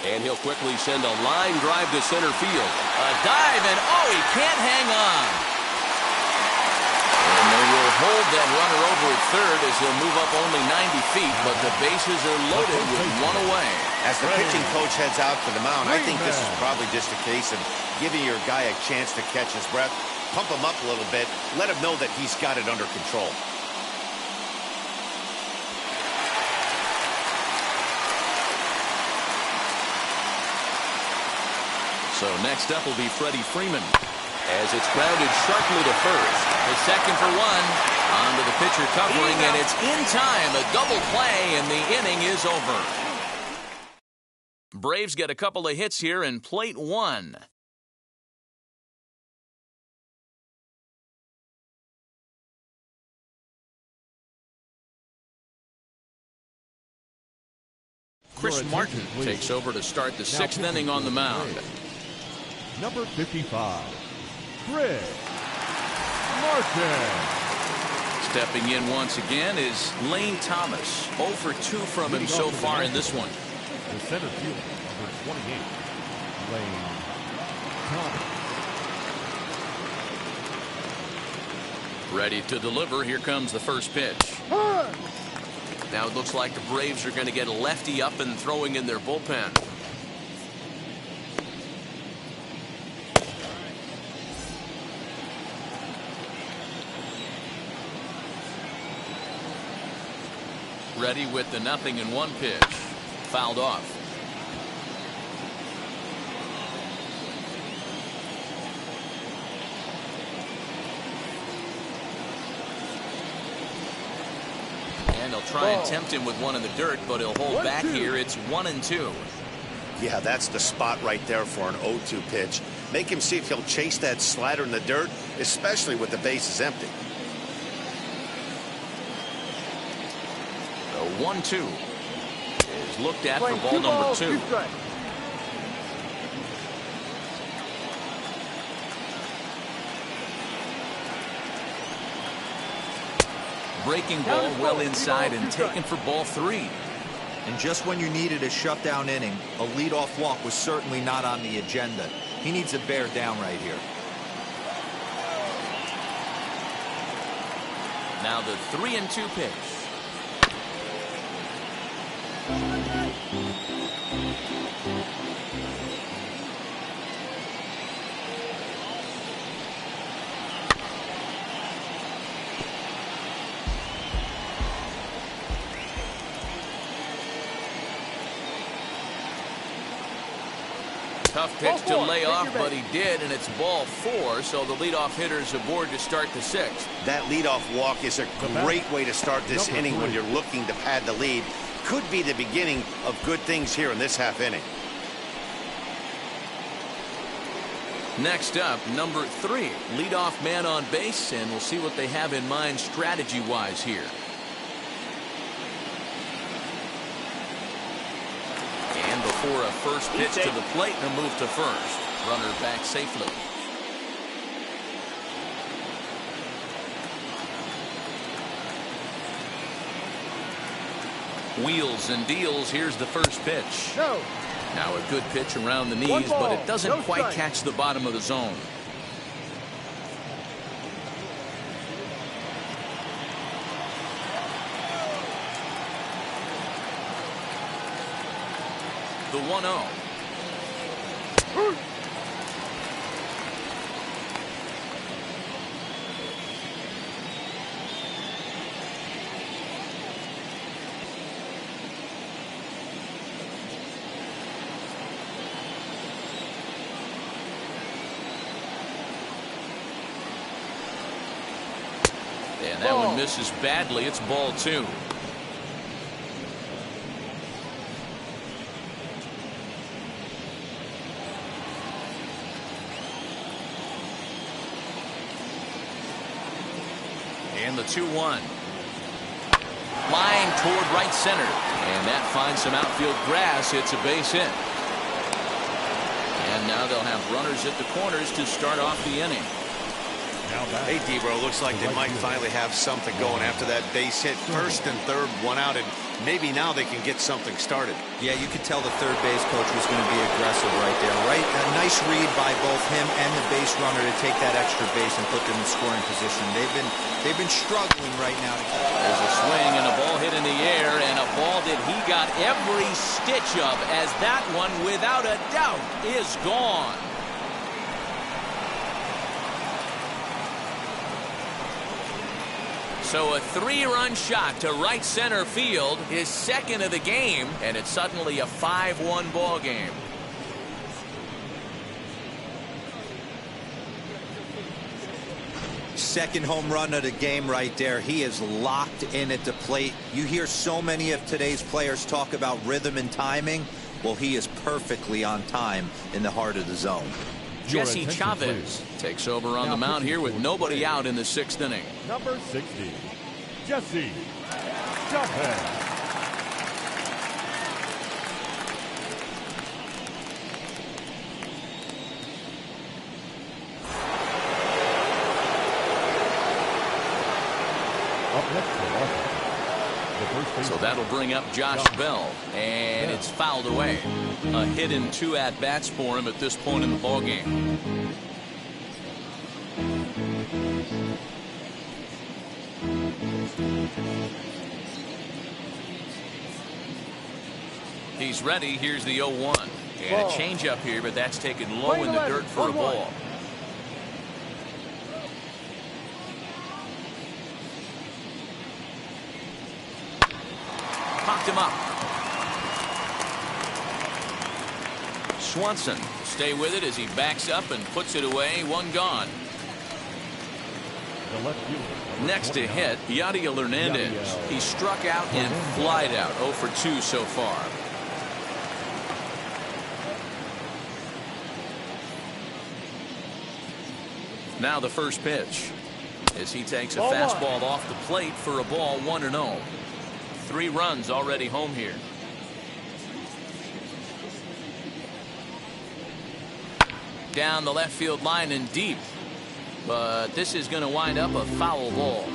And he'll quickly send a line drive to center field. A dive, and oh, he can't hang on. And they will hold that runner over at third as he'll move up only 90 feet, but the bases are loaded with one away. As the pitching coach heads out for the mound, I think this is probably just a case of giving your guy a chance to catch his breath, pump him up a little bit, let him know that he's got it under control. So next up will be Freddie Freeman as it's grounded sharply to first. The second for one. On to the pitcher covering, and it's in time. A double play, and the inning is over. Braves get a couple of hits here in plate 1. Chris Martin takes over to start the 6th inning on the mound. Number 55, Chris Martin. Stepping in once again is Lane Thomas. 0 for 2 from him so far in this one. The center fielder, number 28, Lane Thomas. Ready to deliver. Here comes the first pitch. Now it looks like the Braves are going to get a lefty up and throwing in their bullpen. Ready with the 0-1 pitch. Fouled off. And they'll try and tempt him with one in the dirt, but he'll hold back here. It's 1-2. Yeah, that's the spot right there for an 0-2 pitch. Make him see if he'll chase that slider in the dirt, especially with the bases empty. 1-2 is looked at for ball number 2. Breaking ball well inside and taken for ball 3. And just when you needed a shutdown inning, a leadoff walk was certainly not on the agenda. He needs to bear down right here. Now the 3-2 pitch. Tough pitch to lay off, but he did, and it's ball 4, so the leadoff hitter's aboard to start the 6th. That leadoff walk is a great way to start this inning when you're looking to pad the lead. Could be the beginning of good things here in this half inning. Next up, number 3, leadoff man on base, and we'll see what they have in mind strategy-wise here. And before a first pitch to the plate and a move to first. Runner back safely. Wheels and deals. Here's the first pitch. No. Now a good pitch around the knees, but it doesn't quite catch the bottom of the zone. The 1-0. And that one misses badly. It's ball 2. And the 2-1. Line toward right center. And that finds some outfield grass. It's a base hit. And now they'll have runners at the corners to start off the inning. Hey, Debro, looks like they might finally have something going after that base hit. First and third, 1 out, and maybe now they can get something started. Yeah, you could tell the third base coach was going to be aggressive right there. Right, a nice read by both him and the base runner to take that extra base and put them in scoring position. They've been struggling right now. There's a swing and a ball hit in the air, and a ball that he got every stitch of, as that one, without a doubt, is gone. So a 3-run shot to right center field, his second of the game, and it's suddenly a 5-1 ball game. Second home run of the game right there. He is locked in at the plate. You hear so many of today's players talk about rhythm and timing. Well, he is perfectly on time in the heart of the zone. Jesse Chavez takes over on the mound here with nobody out in the 6th inning. Number 60, Jesse Chavez. Up next for Washington. So that'll bring up Josh Bell, and it's fouled away. A hit and 2 at-bats for him at this point in the ballgame. He's ready. Here's the 0-1. And a changeup here, but that's taken low in the dirt for a ball. Popped him up. Swanson will stay with it as he backs up and puts it away. 1 gone. Next to hit, Yadiel Hernandez. He struck out and flied out. 0 for 2 so far. Now the first pitch as he takes a fastball off the plate for a ball. 1-0. 3 runs already home here. Down the left field line and deep. But this is going to wind up a foul ball.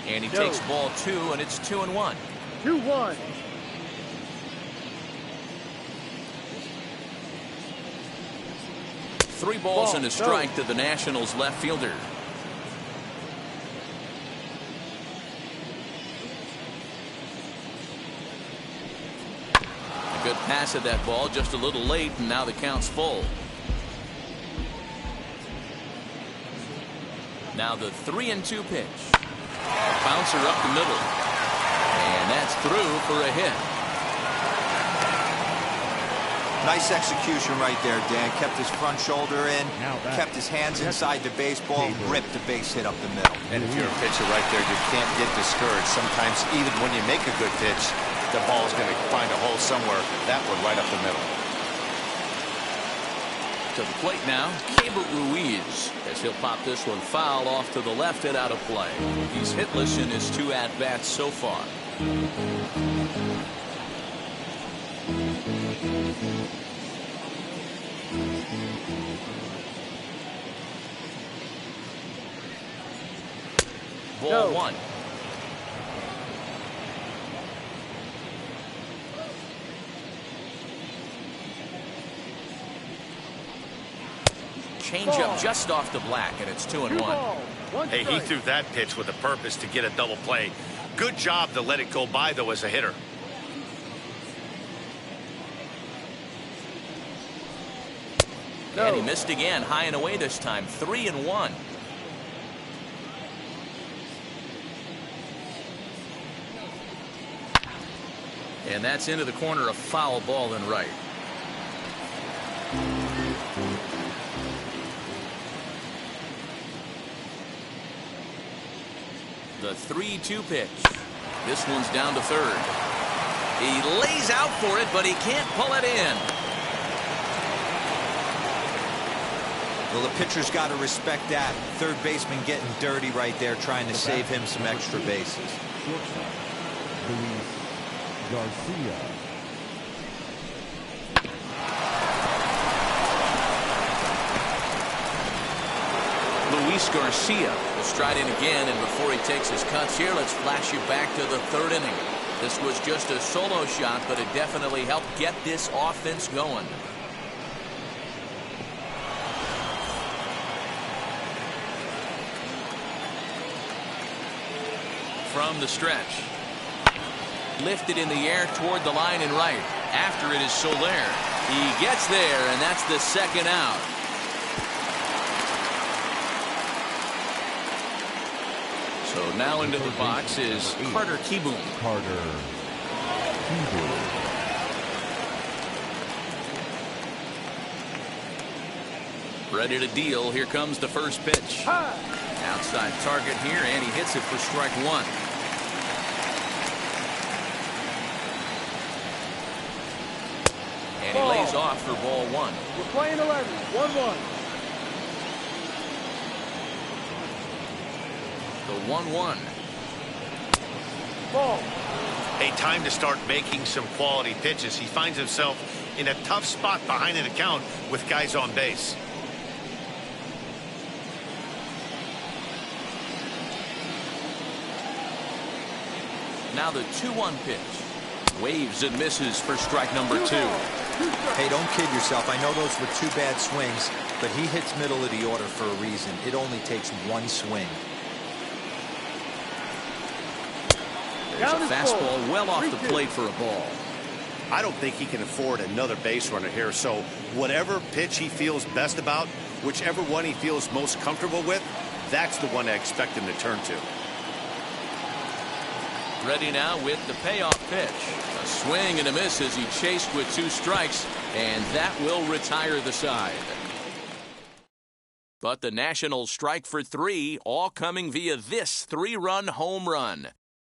And he No. takes ball 2, and it's 2-1. 2-1. Three balls Ball, and a strike to the Nationals left fielder. A good pass at that ball, just a little late, and now the count's full. Now the 3-2 pitch. A bouncer up the middle. And that's through for a hit. Nice execution right there, Dan. Kept his front shoulder in, kept his hands inside the baseball, ripped the base hit up the middle. And if you're a pitcher right there, you can't get discouraged. Sometimes even when you make a good pitch, the ball's going to find a hole somewhere. That one right up the middle. To the plate now, Keibert Ruiz, as he'll pop this one foul off to the left and out of play. He's hitless in his 2 at-bats so far. Ball 1. Changeup just off the black, and it's 2-1. Hey, he threw that pitch with a purpose to get a double play. Good job to let it go by, though, as a hitter. And he missed again, high and away this time, 3-1. And that's into the corner, a foul ball and right. The 3-2 pitch. This one's down to third. He lays out for it, but he can't pull it in. Well, the pitcher's got to respect that. Third baseman getting dirty right there, trying to save him some extra bases. Shortstop, Luis Garcia. Luis Garcia will stride in again, and before he takes his cuts here, let's flash you back to the 3rd inning. This was just a solo shot, but it definitely helped get this offense going. From the stretch. Lifted in the air toward the line and right. After it is Soler. He gets there, and that's the 2nd out. So now into the box is Carter Kieboom. Ready to deal. Here comes the first pitch. Outside target here, and he hits it for strike 1. And he lays off for ball 1. We're playing 11. 1-1. The 1-1. Ball. Hey, time to start making some quality pitches. He finds himself in a tough spot behind an account with guys on base. Now the 2-1 pitch. Waves and misses for strike number 2. Hey, don't kid yourself. I know those were 2 bad swings, but he hits middle of the order for a reason. It only takes 1 swing. There's a fastball well off the plate for a ball. I don't think he can afford another base runner here, so whatever pitch he feels best about, whichever one he feels most comfortable with, that's the one I expect him to turn to. Ready now with the payoff pitch. A swing and a miss as he chased with 2 strikes, and that will retire the side. But the Nationals strike for 3, all coming via this 3-run home run.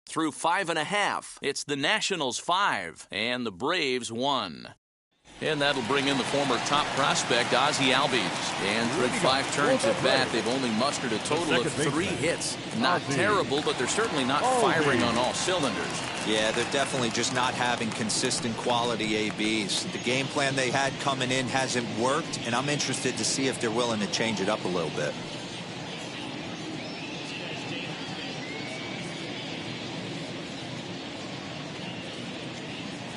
Through 5.5, it's the Nationals 5 and the Braves 1. And that'll bring in the former top prospect, Ozzie Albies. And through 5 turns at bat, they've only mustered a total of 3 hits. Not terrible, but they're certainly not firing on all cylinders. Yeah, they're definitely just not having consistent quality ABs. The game plan they had coming in hasn't worked, and I'm interested to see if they're willing to change it up a little bit.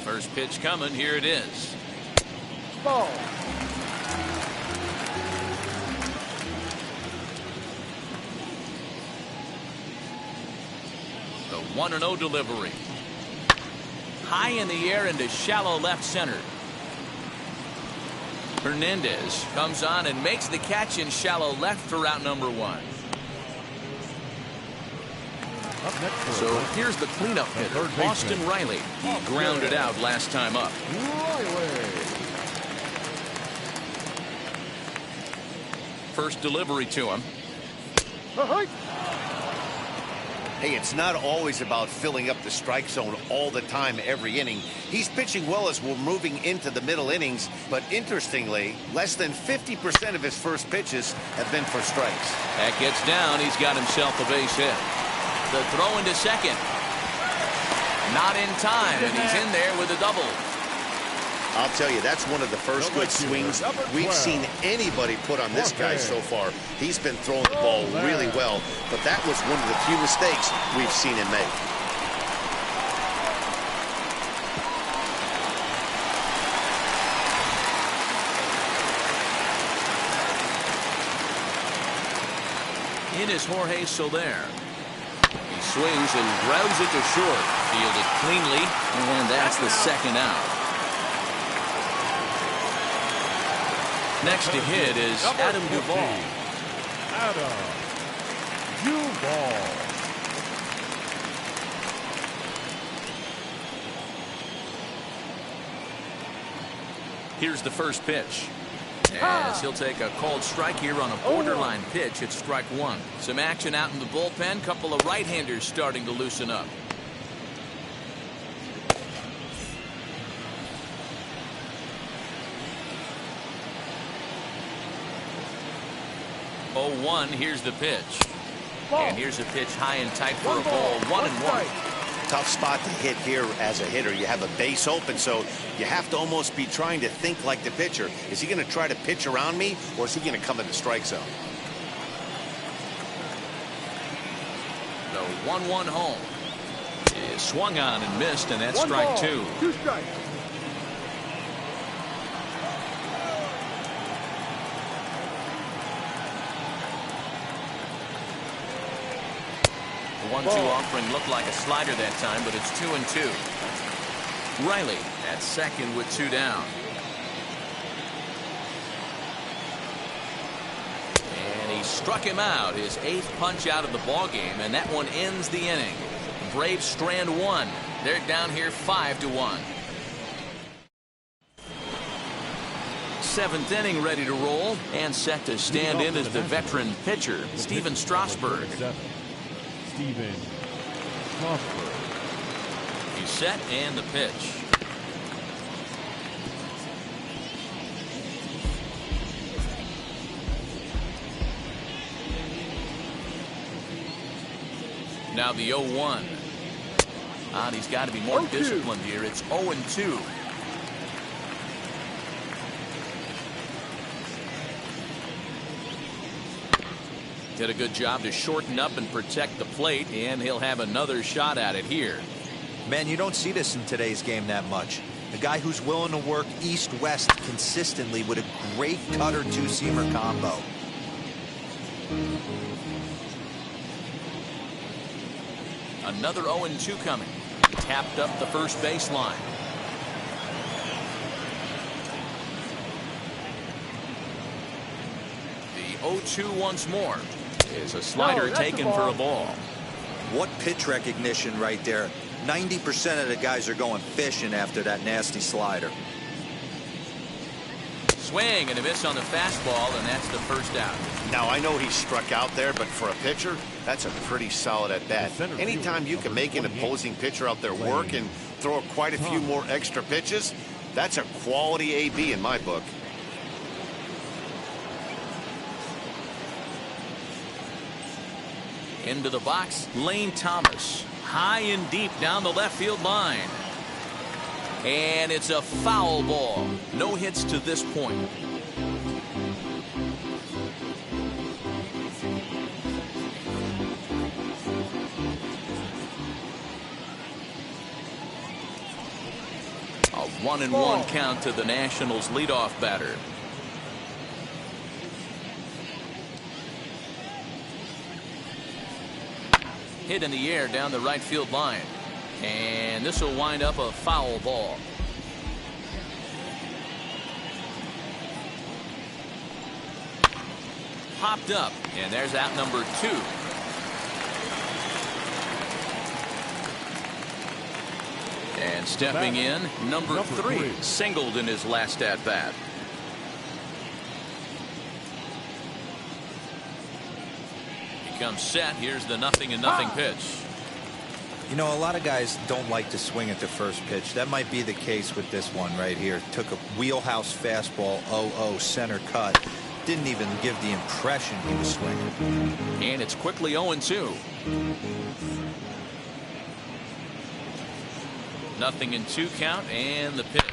First pitch coming. Here it is. Ball. The 1-0 delivery. High in the air into shallow left center. Hernandez comes on and makes the catch in shallow left for out number 1. Up next for So here's the cleanup hitter, Austin Riley. He grounded out last time up. Riley. First delivery to him. Hey, it's not always about filling up the strike zone all the time every inning. He's pitching well as we're moving into the middle innings, but interestingly, less than 50% of his first pitches have been for strikes. That gets down. He's got himself a base hit. The throw into second. Not in time, and he's in there with a double. I'll tell you, that's one of the first good swings we've seen anybody put on this guy so far. He's been throwing the ball really well, but that was one of the few mistakes we've seen him make. In is Jorge Soler. He swings and grounds it to short. Fielded cleanly, and that's the second out. Next to hit is Adam Duvall. Adam Duvall. Here's the first pitch. As he'll take a called strike here on a borderline pitch at strike 1. Some action out in the bullpen. Couple of right-handers starting to loosen up. Oh, 1. Here's the pitch. And here's a pitch high and tight for a ball. 1-1. Tough spot to hit here as a hitter. You have a base open, so you have to almost be trying to think like the pitcher. Is he going to try to pitch around me, or is he going to come in the strike zone? The 1-1 home is swung on and missed, and that's strike 2. 2 strikes. The 1-2 offering looked like a slider that time, but it's 2-2. Riley at second with 2 down. And he struck him out, his 8th punch out of the ballgame, and that one ends the inning. Braves strand 1. They're down here 5-1. 7th inning ready to roll, and set to stand in as the veteran pitcher, Steven Strasburg. Steven Strasburg. He's set, and the pitch. Now the 0-1. And he's got to be more disciplined here. It's 0-2. Did a good job to shorten up and protect the plate, and he'll have another shot at it here. Man, you don't see this in today's game that much. A guy who's willing to work east-west consistently with a great cutter two-seamer combo. Another 0-2 coming. Tapped up the first baseline. The 0-2 once more. Is a slider taken for a ball. What pitch recognition right there. 90% of the guys are going fishing after that nasty slider. Swing and a miss on the fastball, and that's the first out. Now, I know he struck out there, but for a pitcher, that's a pretty solid at bat. Anytime you can make an opposing pitcher out there work and throw quite a few more extra pitches, that's a quality AB in my book. Into the box, Lane Thomas. High and deep down the left field line. And it's a foul ball. No hits to this point. A 1-1 count to the Nationals leadoff batter. Hit in the air down the right field line. And this will wind up a foul ball. Popped up, and there's out number 2. And stepping in, number 3, singled in his last at bat. He comes set. Here's the 0-0 pitch. You know, a lot of guys don't like to swing at the first pitch. That might be the case with this one right here. Took a wheelhouse fastball, 0-0 center cut. Didn't even give the impression he was swinging. And it's quickly 0-2. 0-2 count, and the pitch.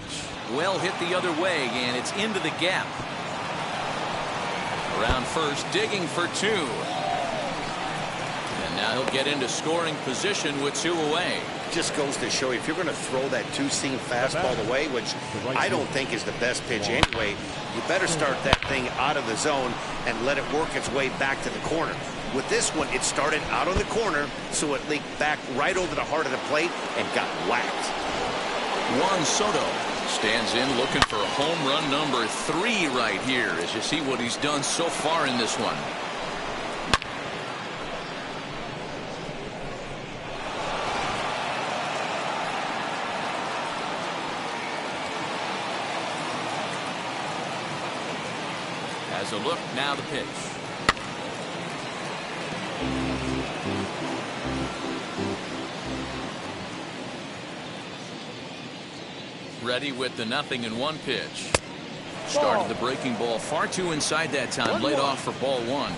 Well hit the other way, and it's into the gap. Around first, digging for 2. And now he'll get into scoring position with 2 away. Just goes to show you, if you're going to throw that two-seam fastball away, which I don't think is the best pitch anyway, you better start that thing out of the zone and let it work its way back to the corner. With this one, it started out on the corner, so it leaked back right over the heart of the plate and got whacked. Juan Soto stands in looking for home run number 3 right here, as you see what he's done so far in this one. As a look, now the pitch. Ready with the 0-1 pitch. Started the breaking ball far too inside that time. Laid off for ball 1.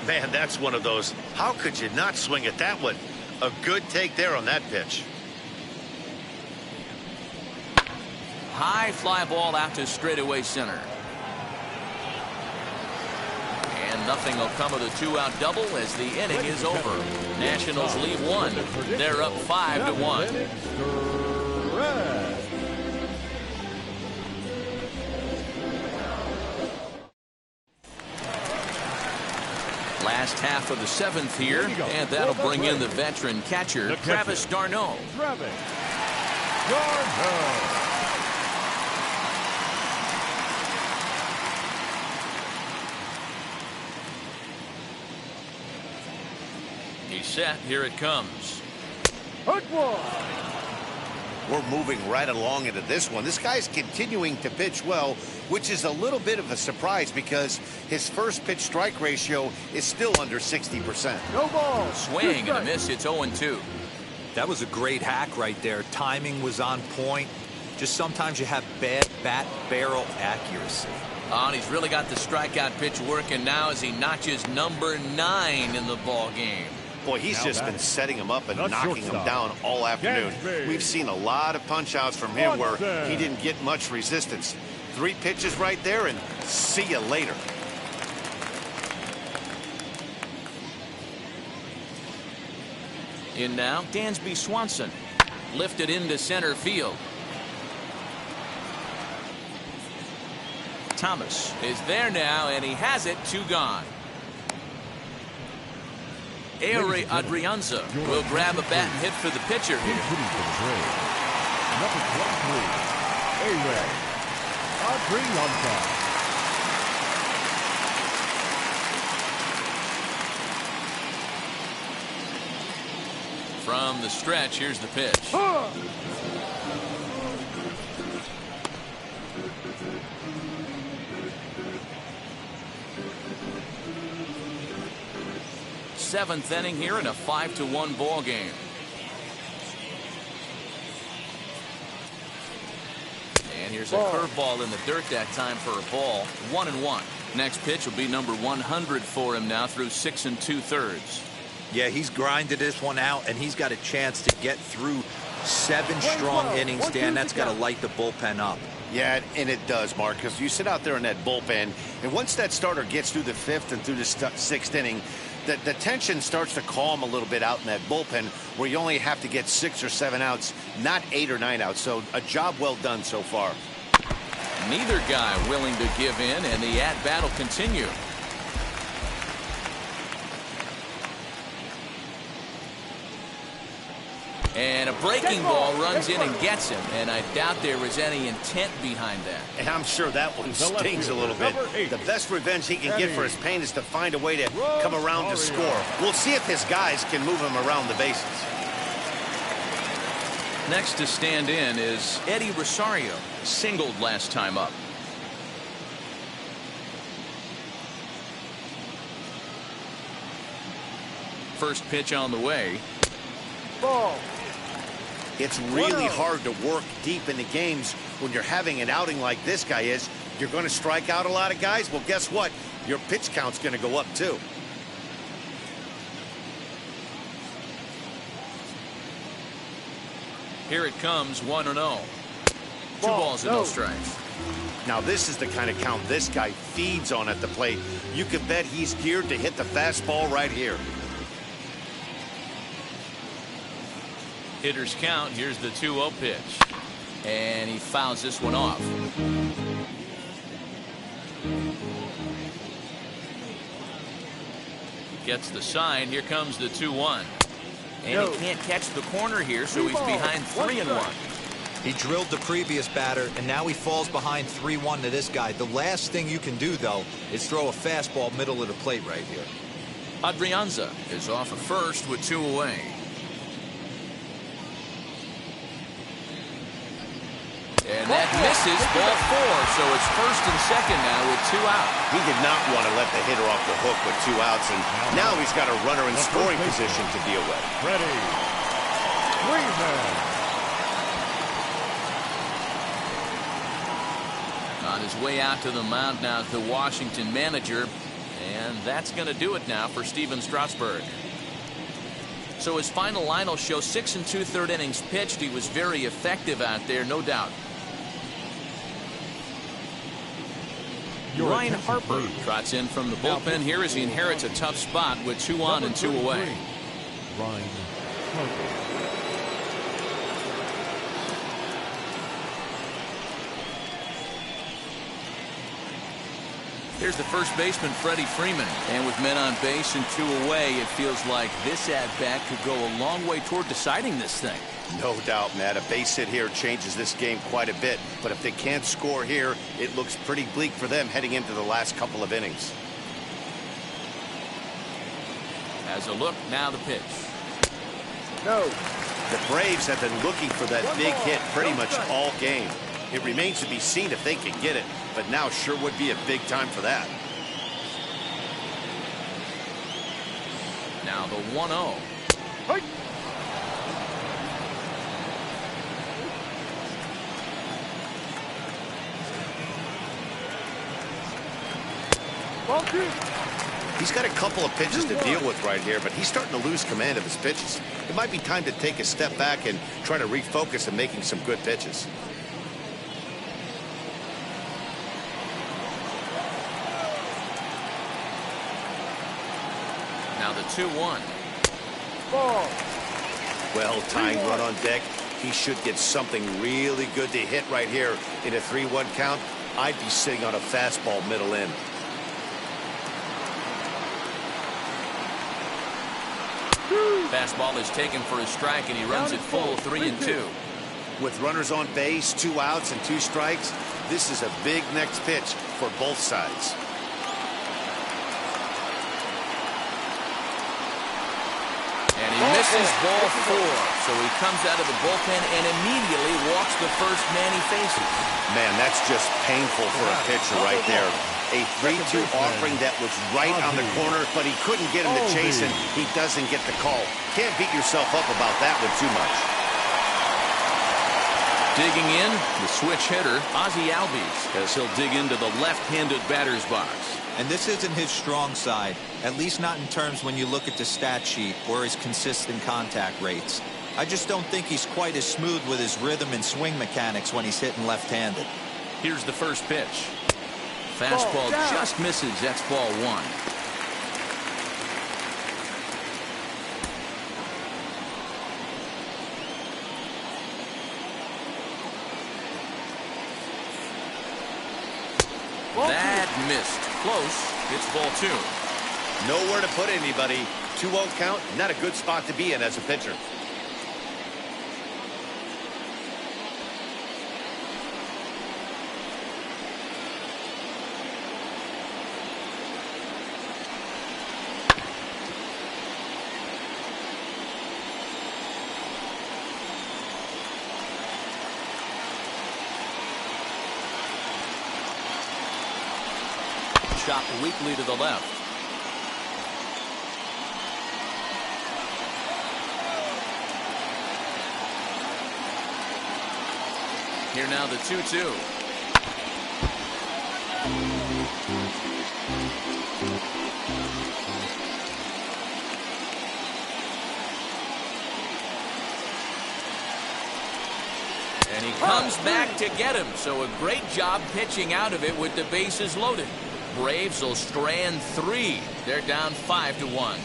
Man, that's one of those. How could you not swing at that one? A good take there on that pitch. High fly ball out to straightaway center. And nothing will come of the 2-out double as the inning is over. Nationals lead 1. They're up 5-1. Last half of the 7th here, and that'll bring in the veteran catcher, Travis d'Arnaud. He's set. Here it comes. We're moving right along into this one. This guy's continuing to pitch well, which is a little bit of a surprise because his first pitch strike ratio is still under 60%. No ball. Swing and a miss. It's 0-2. That was a great hack right there. Timing was on point. Just sometimes you have bad bat barrel accuracy. Oh, and he's really got the strikeout pitch working now as he notches number 9 in the ball game. Boy, he's just been setting him up and knocking him down all afternoon. We've seen a lot of punch-outs from him where he didn't get much resistance. 3 pitches right there, and see you later. In now, Dansby Swanson. Lifted into center field. Thomas is there now, and he has it. 2 gone. Eury Adrianza will grab a bat and hit for the pitcher here. Number 23, Eury Adrianza. From the stretch, here's the pitch. Seventh inning here in a 5-1 ball game. And here's a curveball in the dirt that time for a ball. 1-1. Next pitch will be number 100 for him now through 6 2/3. Yeah, he's grinded this one out, and he's got a chance to get through 7 strong innings, Dan. That's got to light the bullpen up. Yeah, and it does, Mark, because you sit out there in that bullpen, and once that starter gets through the 5th and through the 6th inning, The tension starts to calm a little bit out in that bullpen where you only have to get 6 or 7 outs, not 8 or 9 outs. So a job well done so far. Neither guy willing to give in, and the at-bat will continue. And a breaking ball runs in and gets him, and I doubt there was any intent behind that. And I'm sure that one stings a little bit. The best revenge he can get for his pain is to find a way to come around to score. We'll see if his guys can move him around the bases. Next to stand in is Eddie Rosario, singled last time up. First pitch on the way. Ball. It's really hard to work deep into games when you're having an outing like this guy is. You're going to strike out a lot of guys. Well, guess what? Your pitch count's going to go up too. Here it comes, 1-0. 2 balls and no strikes. Now this is the kind of count this guy feeds on at the plate. You can bet he's geared to hit the fastball right here. Hitter's count. Here's the 2-0 pitch. And he fouls this one off. Gets the sign. Here comes the 2-1. And he can't catch the corner here, so he's behind 3-1. He drilled the previous batter, and now he falls behind 3-1 to this guy. The last thing you can do, though, is throw a fastball middle of the plate right here. Adrianza is off of first with 2 away. And that misses, ball 4, so it's first and second now with 2 out. He did not want to let the hitter off the hook with 2 outs, and now he's got a runner in scoring position to deal with. Ready. Freeman. On his way out to the mound now is the Washington manager, and that's going to do it now for Steven Strasburg. So his final line will show 6 2/3 innings pitched. He was very effective out there, no doubt. Ryan Harper trots in from the bullpen here as he inherits a tough spot with 2 on and 2 away. Ryan Harper. Here's the first baseman, Freddie Freeman. And with men on base and 2 away, it feels like this at-bat could go a long way toward deciding this thing. No doubt, Matt. A base hit here changes this game quite a bit. But if they can't score here, it looks pretty bleak for them heading into the last couple of innings. As a look, now the pitch. No. The Braves have been looking for that big hit pretty much all game. It remains to be seen if they can get it, but now sure would be a big time for that. Now the 1-0. Hey. Ball 2. He's got a couple of pitches to deal with right here, but he's starting to lose command of his pitches. It might be time to take a step back and try to refocus on making some good pitches. Now the 2-1. Ball. Well-timed run on deck. He should get something really good to hit right here in a 3-1 count. I'd be sitting on a fastball middle in. Fastball is taken for a strike, and he runs it full 3-2. With runners on base, 2 outs and 2 strikes, this is a big next pitch for both sides. And he misses ball 4, so he comes out of the bullpen and immediately walks the first man he faces. Man, that's just painful for a pitcher right there. A 3-2 offering that was right on the corner, but he couldn't get him to chase, and he doesn't get the call. Can't beat yourself up about that one too much. Digging in, the switch hitter, Ozzie Albies, as he'll dig into the left-handed batter's box. And this isn't his strong side, at least not in terms when you look at the stat sheet or his consistent contact rates. I just don't think he's quite as smooth with his rhythm and swing mechanics when he's hitting left-handed. Here's the first pitch. Fastball just misses. That's ball 1. That missed. Close. It's ball 2. Nowhere to put anybody. 2-0 count, not a good spot to be in as a pitcher. Chopped weakly to the left. Here now the 2-2. And he comes back to get him. So a great job pitching out of it with the bases loaded. Braves will strand 3. They're down 5-1.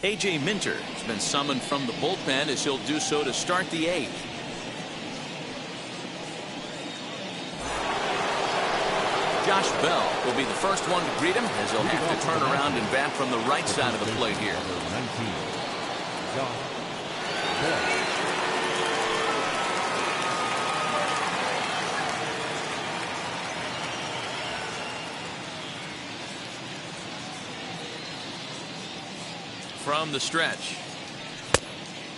A.J. Minter has been summoned from the bullpen as he'll do so to start the 8th. Josh Bell will be the first one to greet him as he'll have to turn around and bat from the right side of the plate here. 19. Josh Bell. From the stretch.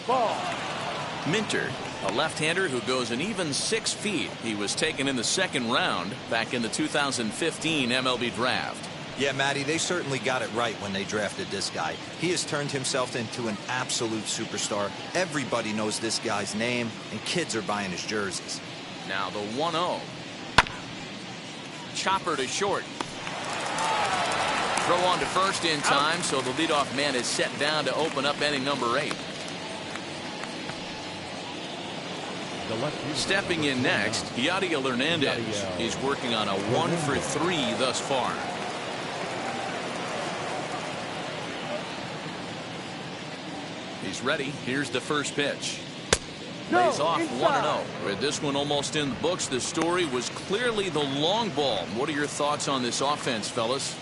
Ball. Minter, a left-hander who goes an even 6 feet. He was taken in the 2nd round back in the 2015 MLB draft. Yeah, Matty, they certainly got it right when they drafted this guy. He has turned himself into an absolute superstar. Everybody knows this guy's name, and kids are buying his jerseys. Now the 1-0. Chopper to short. Throw on to first in time, so the leadoff man is set down to open up inning number 8. Stepping in next, Yadiel Hernandez. He's working on a 1-for-3 thus far. He's ready. Here's the first pitch. Lays off 1-0. With this one almost in the books, the story was clearly the long ball. What are your thoughts on this offense, fellas?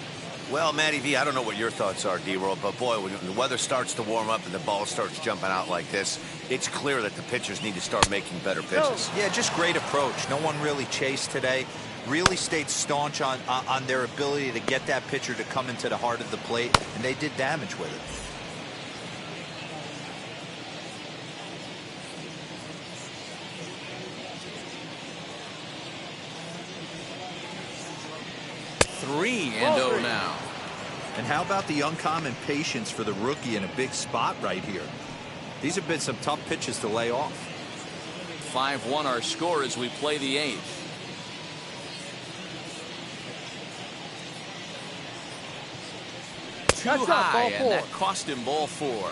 Well, Matty V, I don't know what your thoughts are, D-Roll, but boy, when the weather starts to warm up and the ball starts jumping out like this, it's clear that the pitchers need to start making better pitches. Yeah, just great approach. No one really chased today. Really stayed staunch on their ability to get that pitcher to come into the heart of the plate, and they did damage with it. Three and 0 now. And how about the uncommon patience for the rookie in a big spot right here? These have been some tough pitches to lay off. 5-1 our score as we play the 8th. Too high, and that cost him ball 4.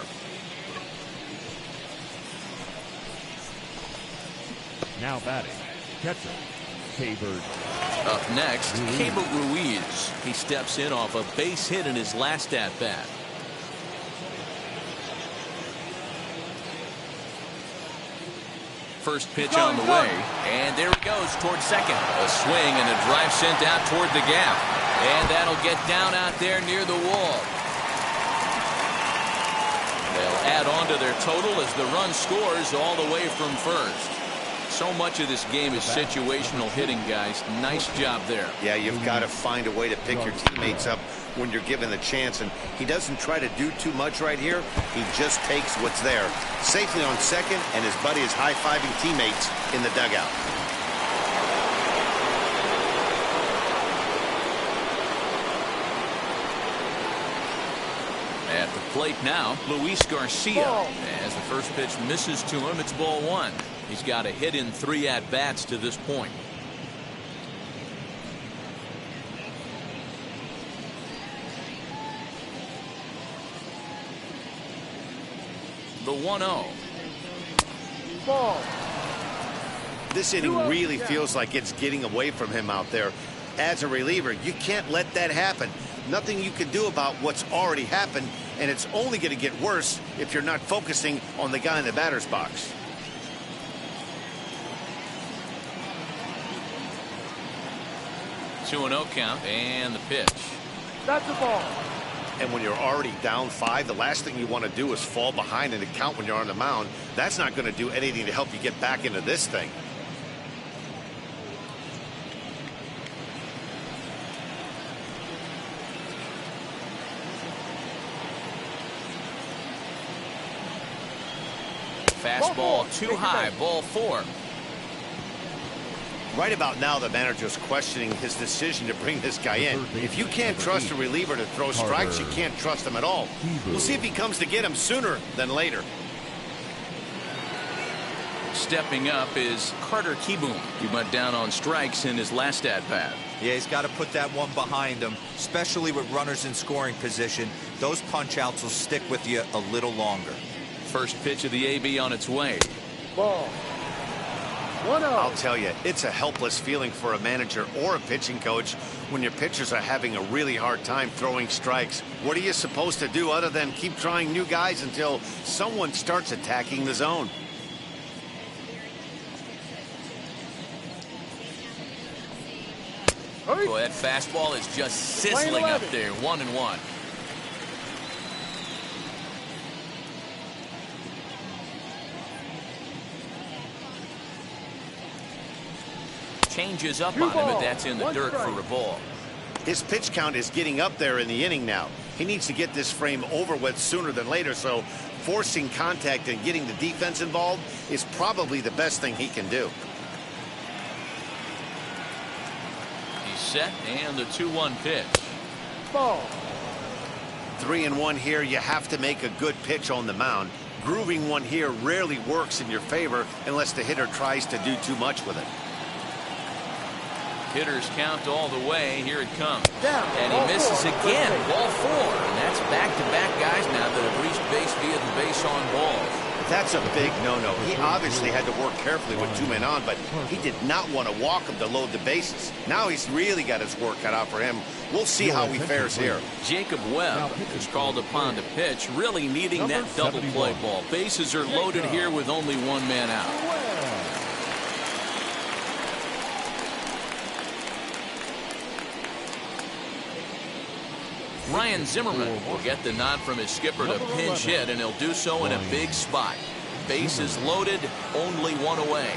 Now batting, catcher, K-Bird. Up next, Keibert Ruiz. He steps in off a base hit in his last at-bat. First pitch on the way, and there he goes towards second. A swing and a drive sent out toward the gap, and that'll get down out there near the wall. They'll add on to their total as the run scores all the way from first. So much of this game is situational hitting, guys. Nice job there. Yeah, you've got to find a way to pick your teammates up when you're given the chance, and he doesn't try to do too much right here. He just takes what's there. Safely on second, and his buddy is high-fiving teammates in the dugout. At the plate now, Luis Garcia. As the first pitch misses to him, it's ball 1. He's got a hit in 3 at-bats to this point. The 1-0. Ball. This inning really feels like it's getting away from him out there. As a reliever, you can't let that happen. Nothing you can do about what's already happened, and it's only going to get worse if you're not focusing on the guy in the batter's box. 2-0 count and the pitch. That's a ball. And when you're already down 5, the last thing you want to do is fall behind in the count when you're on the mound. That's not going to do anything to help you get back into this thing. Fastball too high, ball 4. Right about now, the manager's questioning his decision to bring this guy in. If you can't trust a reliever to throw strikes, you can't trust him at all. We'll see if he comes to get him sooner than later. Stepping up is Carter Kieboom. He went down on strikes in his last at-bat. Yeah, he's got to put that one behind him, especially with runners in scoring position. Those punch-outs will stick with you a little longer. First pitch of the AB on its way. Ball. 1-0. I'll tell you, it's a helpless feeling for a manager or a pitching coach when your pitchers are having a really hard time throwing strikes. What are you supposed to do other than keep trying new guys until someone starts attacking the zone? Boy, that fastball is just sizzling up there. 1-1. Changes up on him, but that's in the dirt for a ball. His pitch count is getting up there in the inning now. He needs to get this frame over with sooner than later, so forcing contact and getting the defense involved is probably the best thing he can do. He's set, and the 2-1 pitch. Ball. 3-1 here. You have to make a good pitch on the mound. Grooving one here rarely works in your favor unless the hitter tries to do too much with it. Hitters count all the way. Here it comes. Down. And he misses again. Ball 4. And that's back-to-back guys now that have reached base via the base on balls. That's a big no-no. He obviously had to work carefully with 2 men on, but he did not want to walk him to load the bases. Now he's really got his work cut out for him. We'll see how he fares here. Jacob Webb is called upon to pitch, really needing that double play ball. Bases are loaded here with only 1 man out. Ryan Zimmerman will get the nod from his skipper to pinch hit, and he'll do so in a big spot. Bases loaded, only 1 away.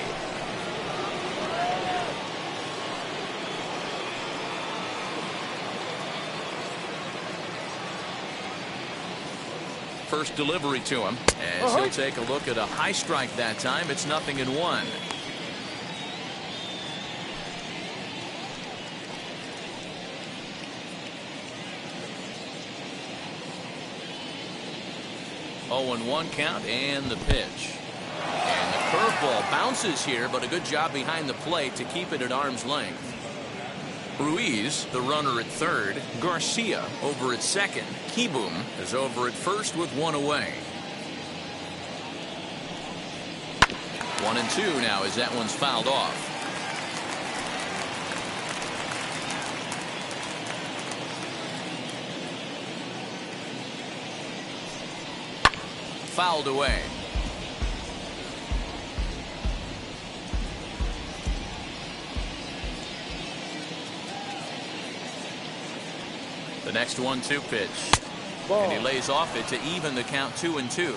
First delivery to him, as he'll take a look at a high strike that time. It's 0-1. 0-1 count and the pitch. And the curveball bounces here, but a good job behind the plate to keep it at arm's length. Ruiz, the runner at third. Garcia over at second. Kieboom is over at first with 1 away. 1-2 now as that one's fouled off. Fouled away. The next 1-2 pitch. Ball. And he lays off it to even the count 2-2.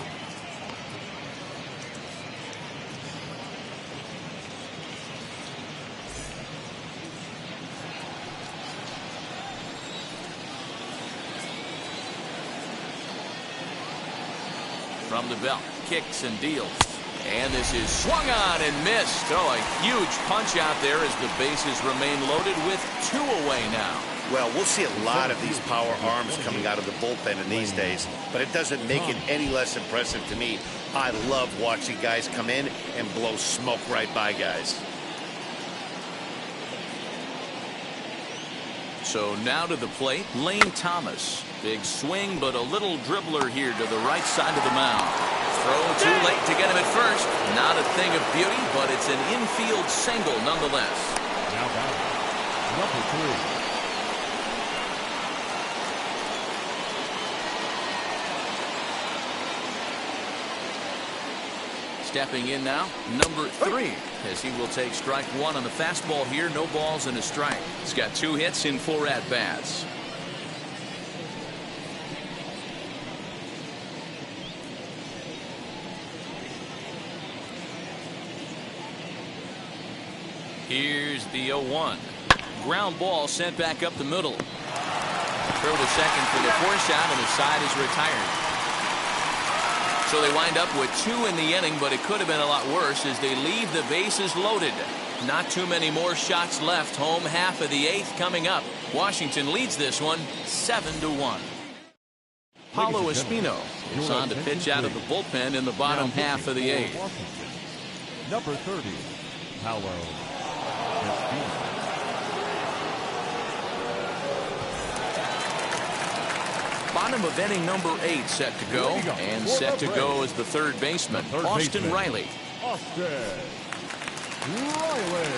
From the belt, kicks and deals. And this is swung on and missed. Oh, a huge punch out there as the bases remain loaded with 2 away now. Well, we'll see a lot of these power arms coming out of the bullpen in these days, but it doesn't make it any less impressive to me. I love watching guys come in and blow smoke right by guys. So now to the plate, Lane Thomas. Big swing, but a little dribbler here to the right side of the mound. Throw too late to get him at first. Not a thing of beauty, but it's an infield single nonetheless. Now batting, number 3. stepping in now, number 3, as he will take strike 1 on the fastball here. No balls and a strike. He's got 2 hits in 4 at-bats. Here's the 0-1. Ground ball sent back up the middle. Throw to second for the force out, and the side is retired. So they wind up with 2 in the inning, but it could have been a lot worse as they leave the bases loaded. Not too many more shots left. Home half of the 8th coming up. Washington leads this one 7-1. Paulo Espino is on to pitch out of the bullpen in the bottom half of the 8th. Number 30, Paulo Espino. Bottom of inning number 8 set to go, and set to go is the third baseman, Austin Riley. Austin Riley.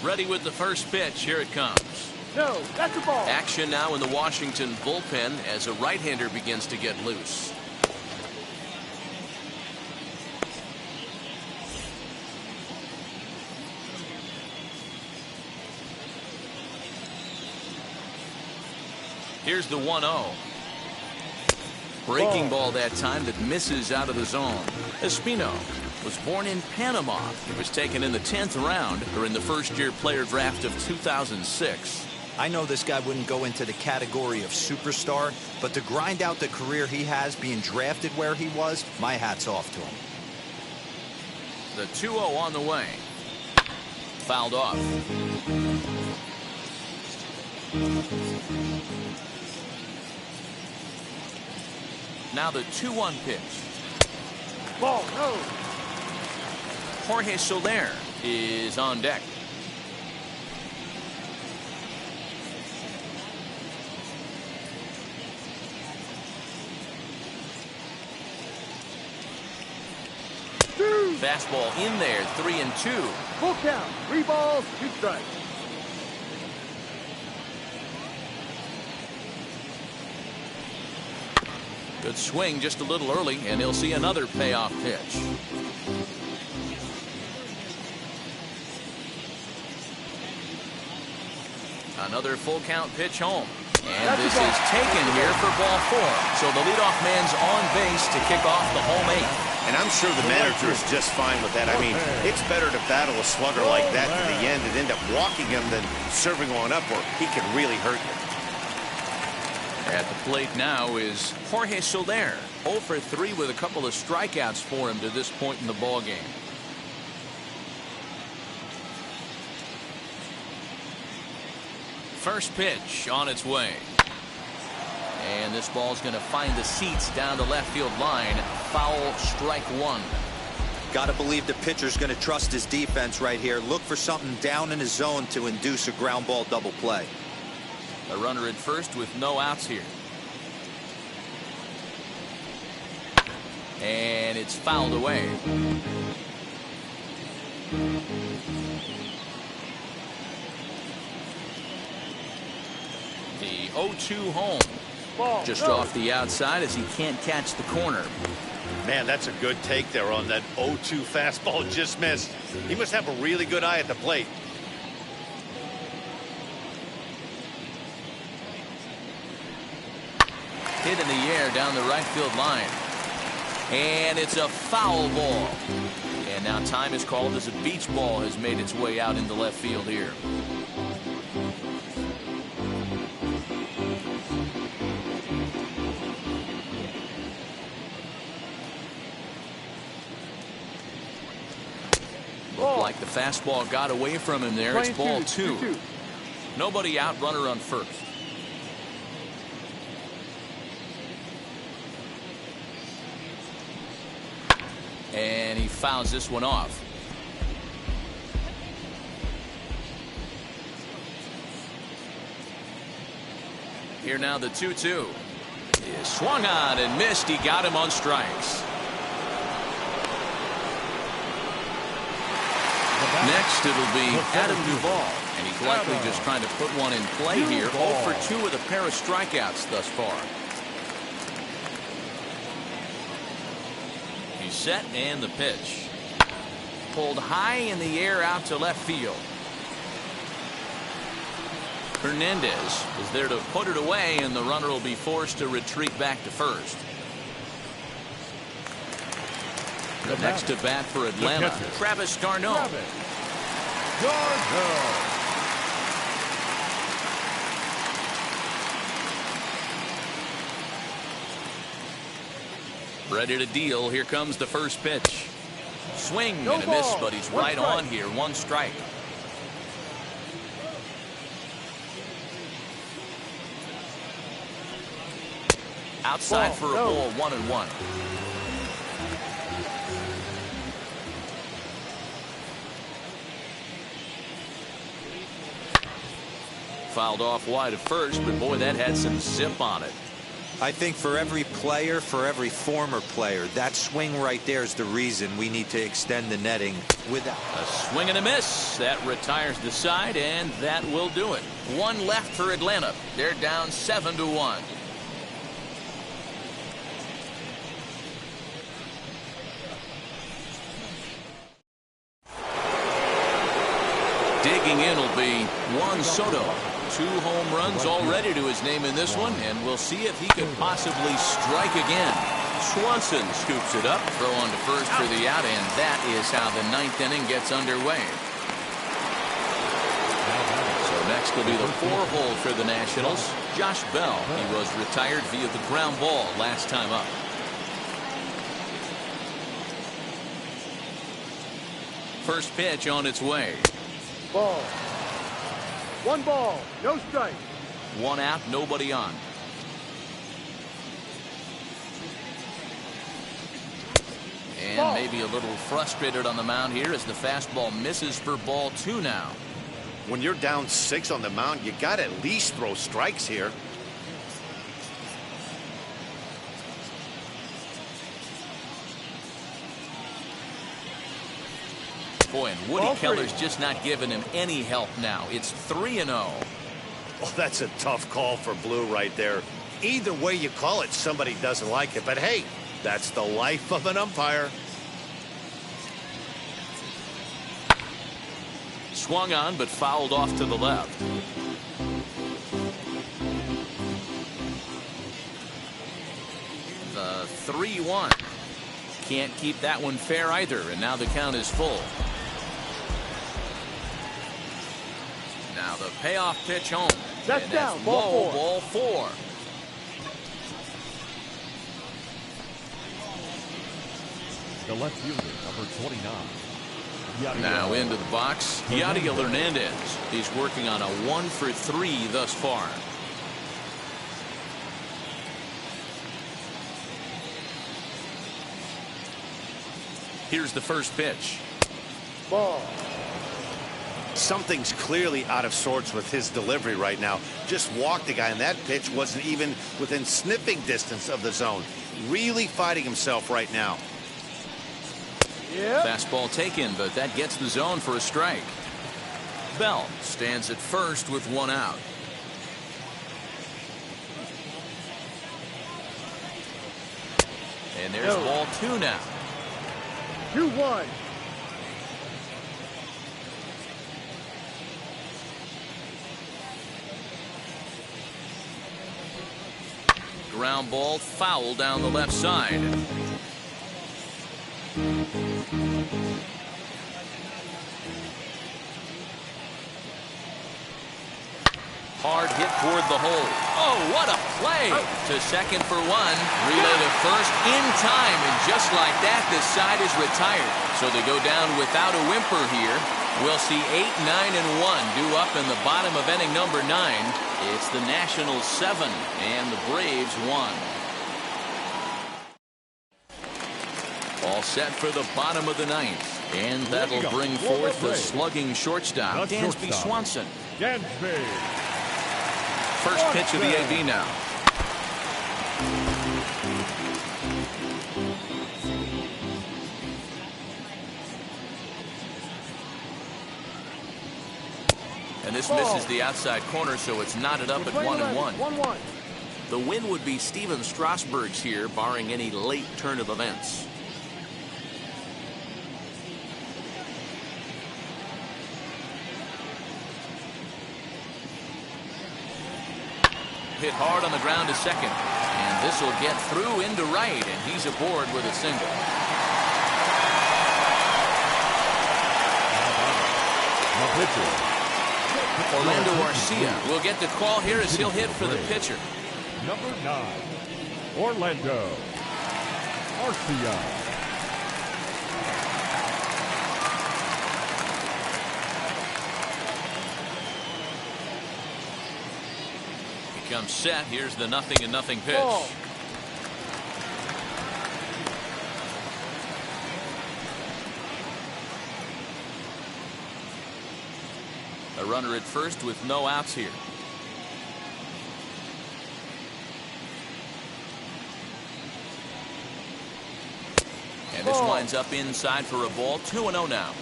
Ready with the first pitch. Here it comes. No, that's a ball. Action now in the Washington bullpen as a right-hander begins to get loose. Here's the 1-0. Breaking ball that time that misses out of the zone. Espino was born in Panama. He was taken in the 10th round during the first-year player draft of 2006. I know this guy wouldn't go into the category of superstar, but to grind out the career he has being drafted where he was, my hat's off to him. The 2-0 on the way. Fouled off. Now the 2-1 pitch. Ball, no. Jorge Soler is on deck. Fastball in there, 3-2. Full count. 3 balls, 2 strikes. Good swing just a little early, and he'll see another payoff pitch. Another full count pitch home. And this is taken here for ball 4. So the leadoff man's on base to kick off the home 8th. And I'm sure the manager is just fine with that. I mean, it's better to battle a slugger like that to the end and end up walking him than serving one up where he can really hurt you. At the plate now is Jorge Soler. 0 for 3 with a couple of strikeouts for him to this point in the ball game. First pitch on its way. And this ball's going to find the seats down the left field line. Foul, strike 1. Got to believe the pitcher's going to trust his defense right here. Look for something down in his zone to induce a ground ball double play. A runner at first with no outs here. And it's fouled away. The 0-2 home. Ball, Just no. off the outside as he can't catch the corner. Man, that's a good take there on that 0-2 fastball just missed. He must have a really good eye at the plate. Hit in the air down the right field line. And it's a foul ball. And now time is called as a beach ball has made its way out into left field here. Looked like the fastball got away from him there. It's ball 2. Nobody out, runner on first. And he fouls this one off. Here now the 2-2. He swung on and missed. He got him on strikes. Next it'll be Adam Duvall. And he's likely just trying to put one in play here. 0 for 2 with a pair of strikeouts thus far. set and the pitch. Pulled high in the air out to left field. Hernandez is there to put it away, and the runner will be forced to retreat back to first. The next to bat for Atlanta, Travis d'Arnaud. Ready to deal. Here comes the first pitch. Swing and a miss, but he's right on here. 1 strike. Outside for a ball, 1-1. Fouled off wide at first, but boy, that had some zip on it. I think for every player, for every former player, that swing right there is the reason we need to extend the netting without. A swing and a miss. That retires the side, and that will do it. 1 left for Atlanta. They're down 7-1. Digging in will be Juan Soto. 2 home runs already to his name in this one, and we'll see if he could possibly strike again. Swanson scoops it up, throw on to first for the out, and that is how the 9th inning gets underway. So next will be the 4-hole for the Nationals, Josh Bell. He was retired via the ground ball last time up. First pitch on its way. Ball. 1 ball, no strike. 1 out, nobody on. And maybe a little frustrated on the mound here as the fastball misses for ball 2 now. When you're down 6 on the mound, you got to at least throw strikes here. Boy, and Woody Keller's just not giving him any help now. It's 3-0. Oh, that's a tough call for Blue right there. Either way you call it, somebody doesn't like it. But hey, that's the life of an umpire. Swung on, but fouled off to the left. The 3-1. Can't keep that one fair either, and now the count is full. Now the payoff pitch home. That's down, ball 4. Ball 4. The left fielder, number 29. Now into the box, Yadiel Hernandez. He's working on a 1 for 3 thus far. Here's the first pitch. Ball. Something's clearly out of sorts with his delivery right now. Just walked the guy, and that pitch wasn't even within sniffing distance of the zone. Really fighting himself right now. Yep. Fastball taken, but that gets the zone for a strike. Bell stands at first with 1 out. And there's ball 2 now. 2-1. Ground ball foul down the left side. Hard hit toward the hole. Oh, what a play! To second for 1. Relay to first in time, and just like that, the side is retired. So they go down without a whimper here. We'll see 8, 9, and 1 due up in the bottom of inning number 9. It's the Nationals 7 and the Braves 1. All set for the bottom of the 9th. And that'll bring forth the slugging shortstop, Dansby Swanson. Dansby. First pitch of the AB now. And this misses the outside corner, so it's knotted up at 1-1. 1-1. The win would be Steven Strasburg's here, barring any late turn of events. hit hard on the ground to second. And this will get through into right, and he's aboard with a single. Orlando Arcia will get the call here as he'll hit for the pitcher. Number 9, Orlando Arcia. Comes set. Here's the 0-0 pitch. Ball. A runner at first with no outs here. And this winds up inside for a ball. 2-0 now.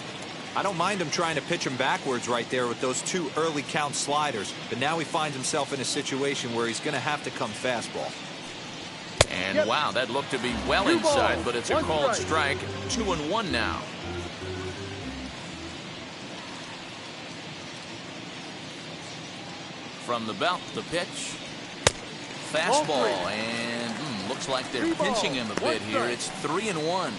I don't mind him trying to pitch him backwards right there with those 2 early count sliders, but now he finds himself in a situation where he's going to have to come fastball. And wow, that looked to be well inside, but it's a called strike. 2-1 now. From the belt, the pitch. Fastball, and looks like they're pinching him a bit here. It's 3-1.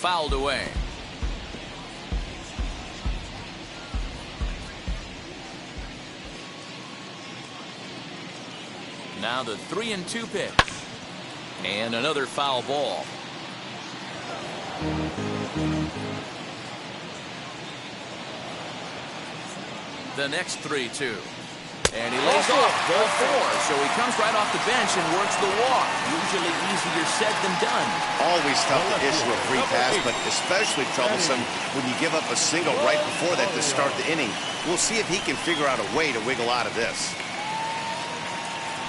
Fouled away. Now the 3-2 pitch. And another foul ball. The next 3-2. And he lays off ball 4, so he comes right off the bench and works the walk. Usually easier said than done. Always tough to issue a free pass, but especially troublesome when you give up a single right before that to start the inning. We'll see if he can figure out a way to wiggle out of this.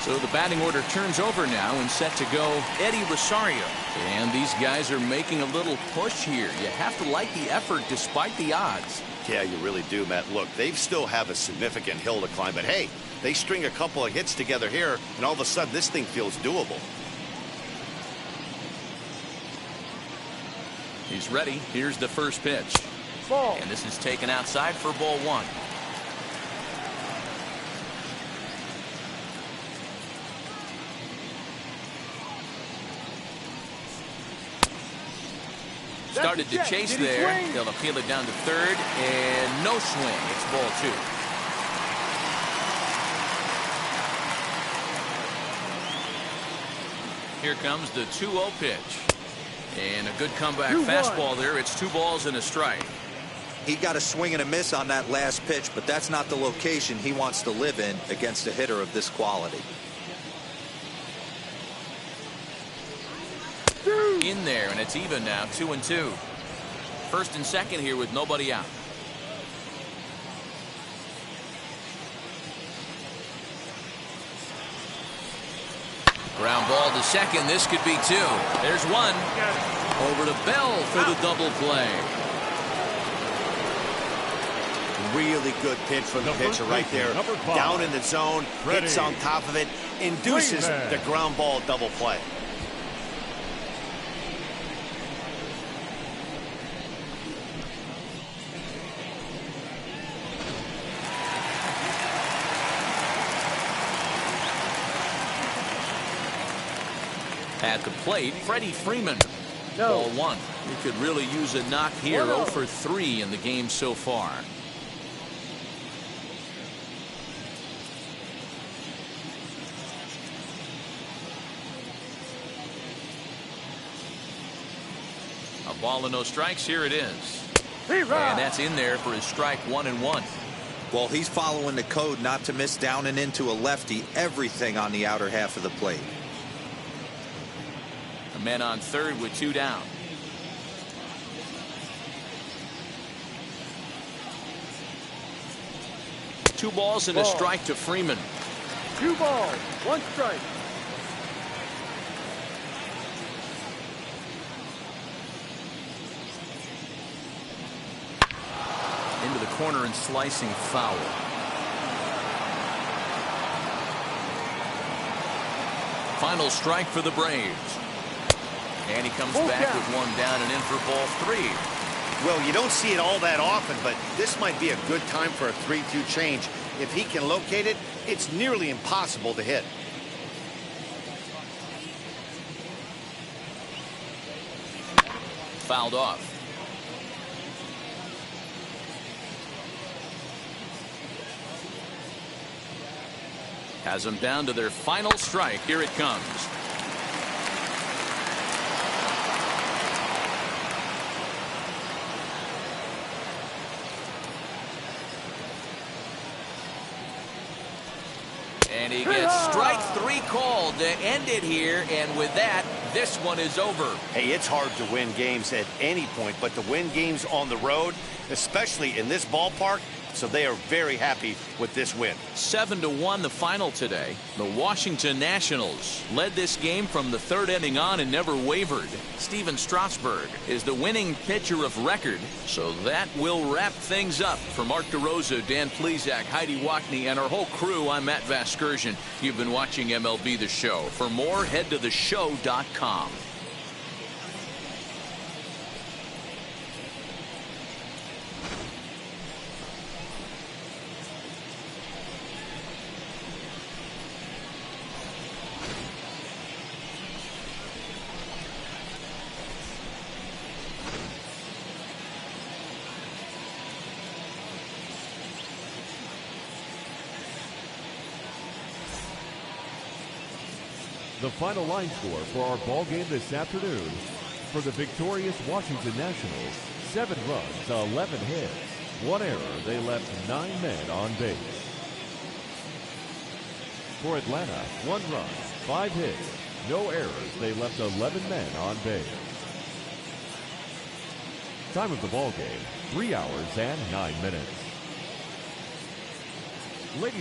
So the batting order turns over now and set to go Eddie Rosario. And these guys are making a little push here. You have to like the effort despite the odds. Yeah, you really do, Matt. Look, they still have a significant hill to climb, but hey, they string a couple of hits together here, and all of a sudden this thing feels doable. He's ready. Here's the first pitch. Ball. And this is taken outside for ball 1. Started to chase there. They'll appeal it down to third, and no swing. It's ball 2. Here comes the 2-0 pitch. And a good comeback fastball there. It's 2 balls and a strike. He got a swing and a miss on that last pitch, but that's not the location he wants to live in against a hitter of this quality. In there, and it's even now, 2-2. First and second here with nobody out. Ground ball to second. This could be 2. There's 1. Over to Bell for the double play. Really good pitch from the pitcher right there. Down in the zone, hits on top of it, induces the ground ball double play. At the plate, Freddie Freeman. No. Ball 1. We could really use a knock here. 0 for 3 in the game so far. A ball and no strikes. Here it is. And that's in there for his strike 1-1. Well, he's following the code not to miss down and into a lefty. Everything on the outer half of the plate. Men on third with 2 down. Two balls and a strike to Freeman. 2 balls, 1 strike. Into the corner and slicing foul. Final strike for the Braves. And he comes Full back count. with one down and in for ball 3. Well, you don't see it all that often, but this might be a good time for a 3-2 change. If he can locate it, it's nearly impossible to hit. Fouled off. Has them down to their final strike. Here it comes. And he gets strike 3 called to end it here. And with that, this one is over. Hey, it's hard to win games at any point, but to win games on the road, especially in this ballpark, so they are very happy with this win. 7-1 the final today. The Washington Nationals led this game from the 3rd inning on and never wavered. Steven Strasburg is the winning pitcher of record. So that will wrap things up. For Mark DeRosa, Dan Plesac, Heidi Wackney, and our whole crew, I'm Matt Vasgersian. You've been watching MLB The Show. For more, head to theshow.com. The final line score for our ball game this afternoon: for the victorious Washington Nationals, 7 runs, 11 hits, 1 error. They left 9 men on base. For Atlanta, 1 run, 5 hits, no errors. They left 11 men on base. Time of the ball game, 3 hours and 9 minutes. Ladies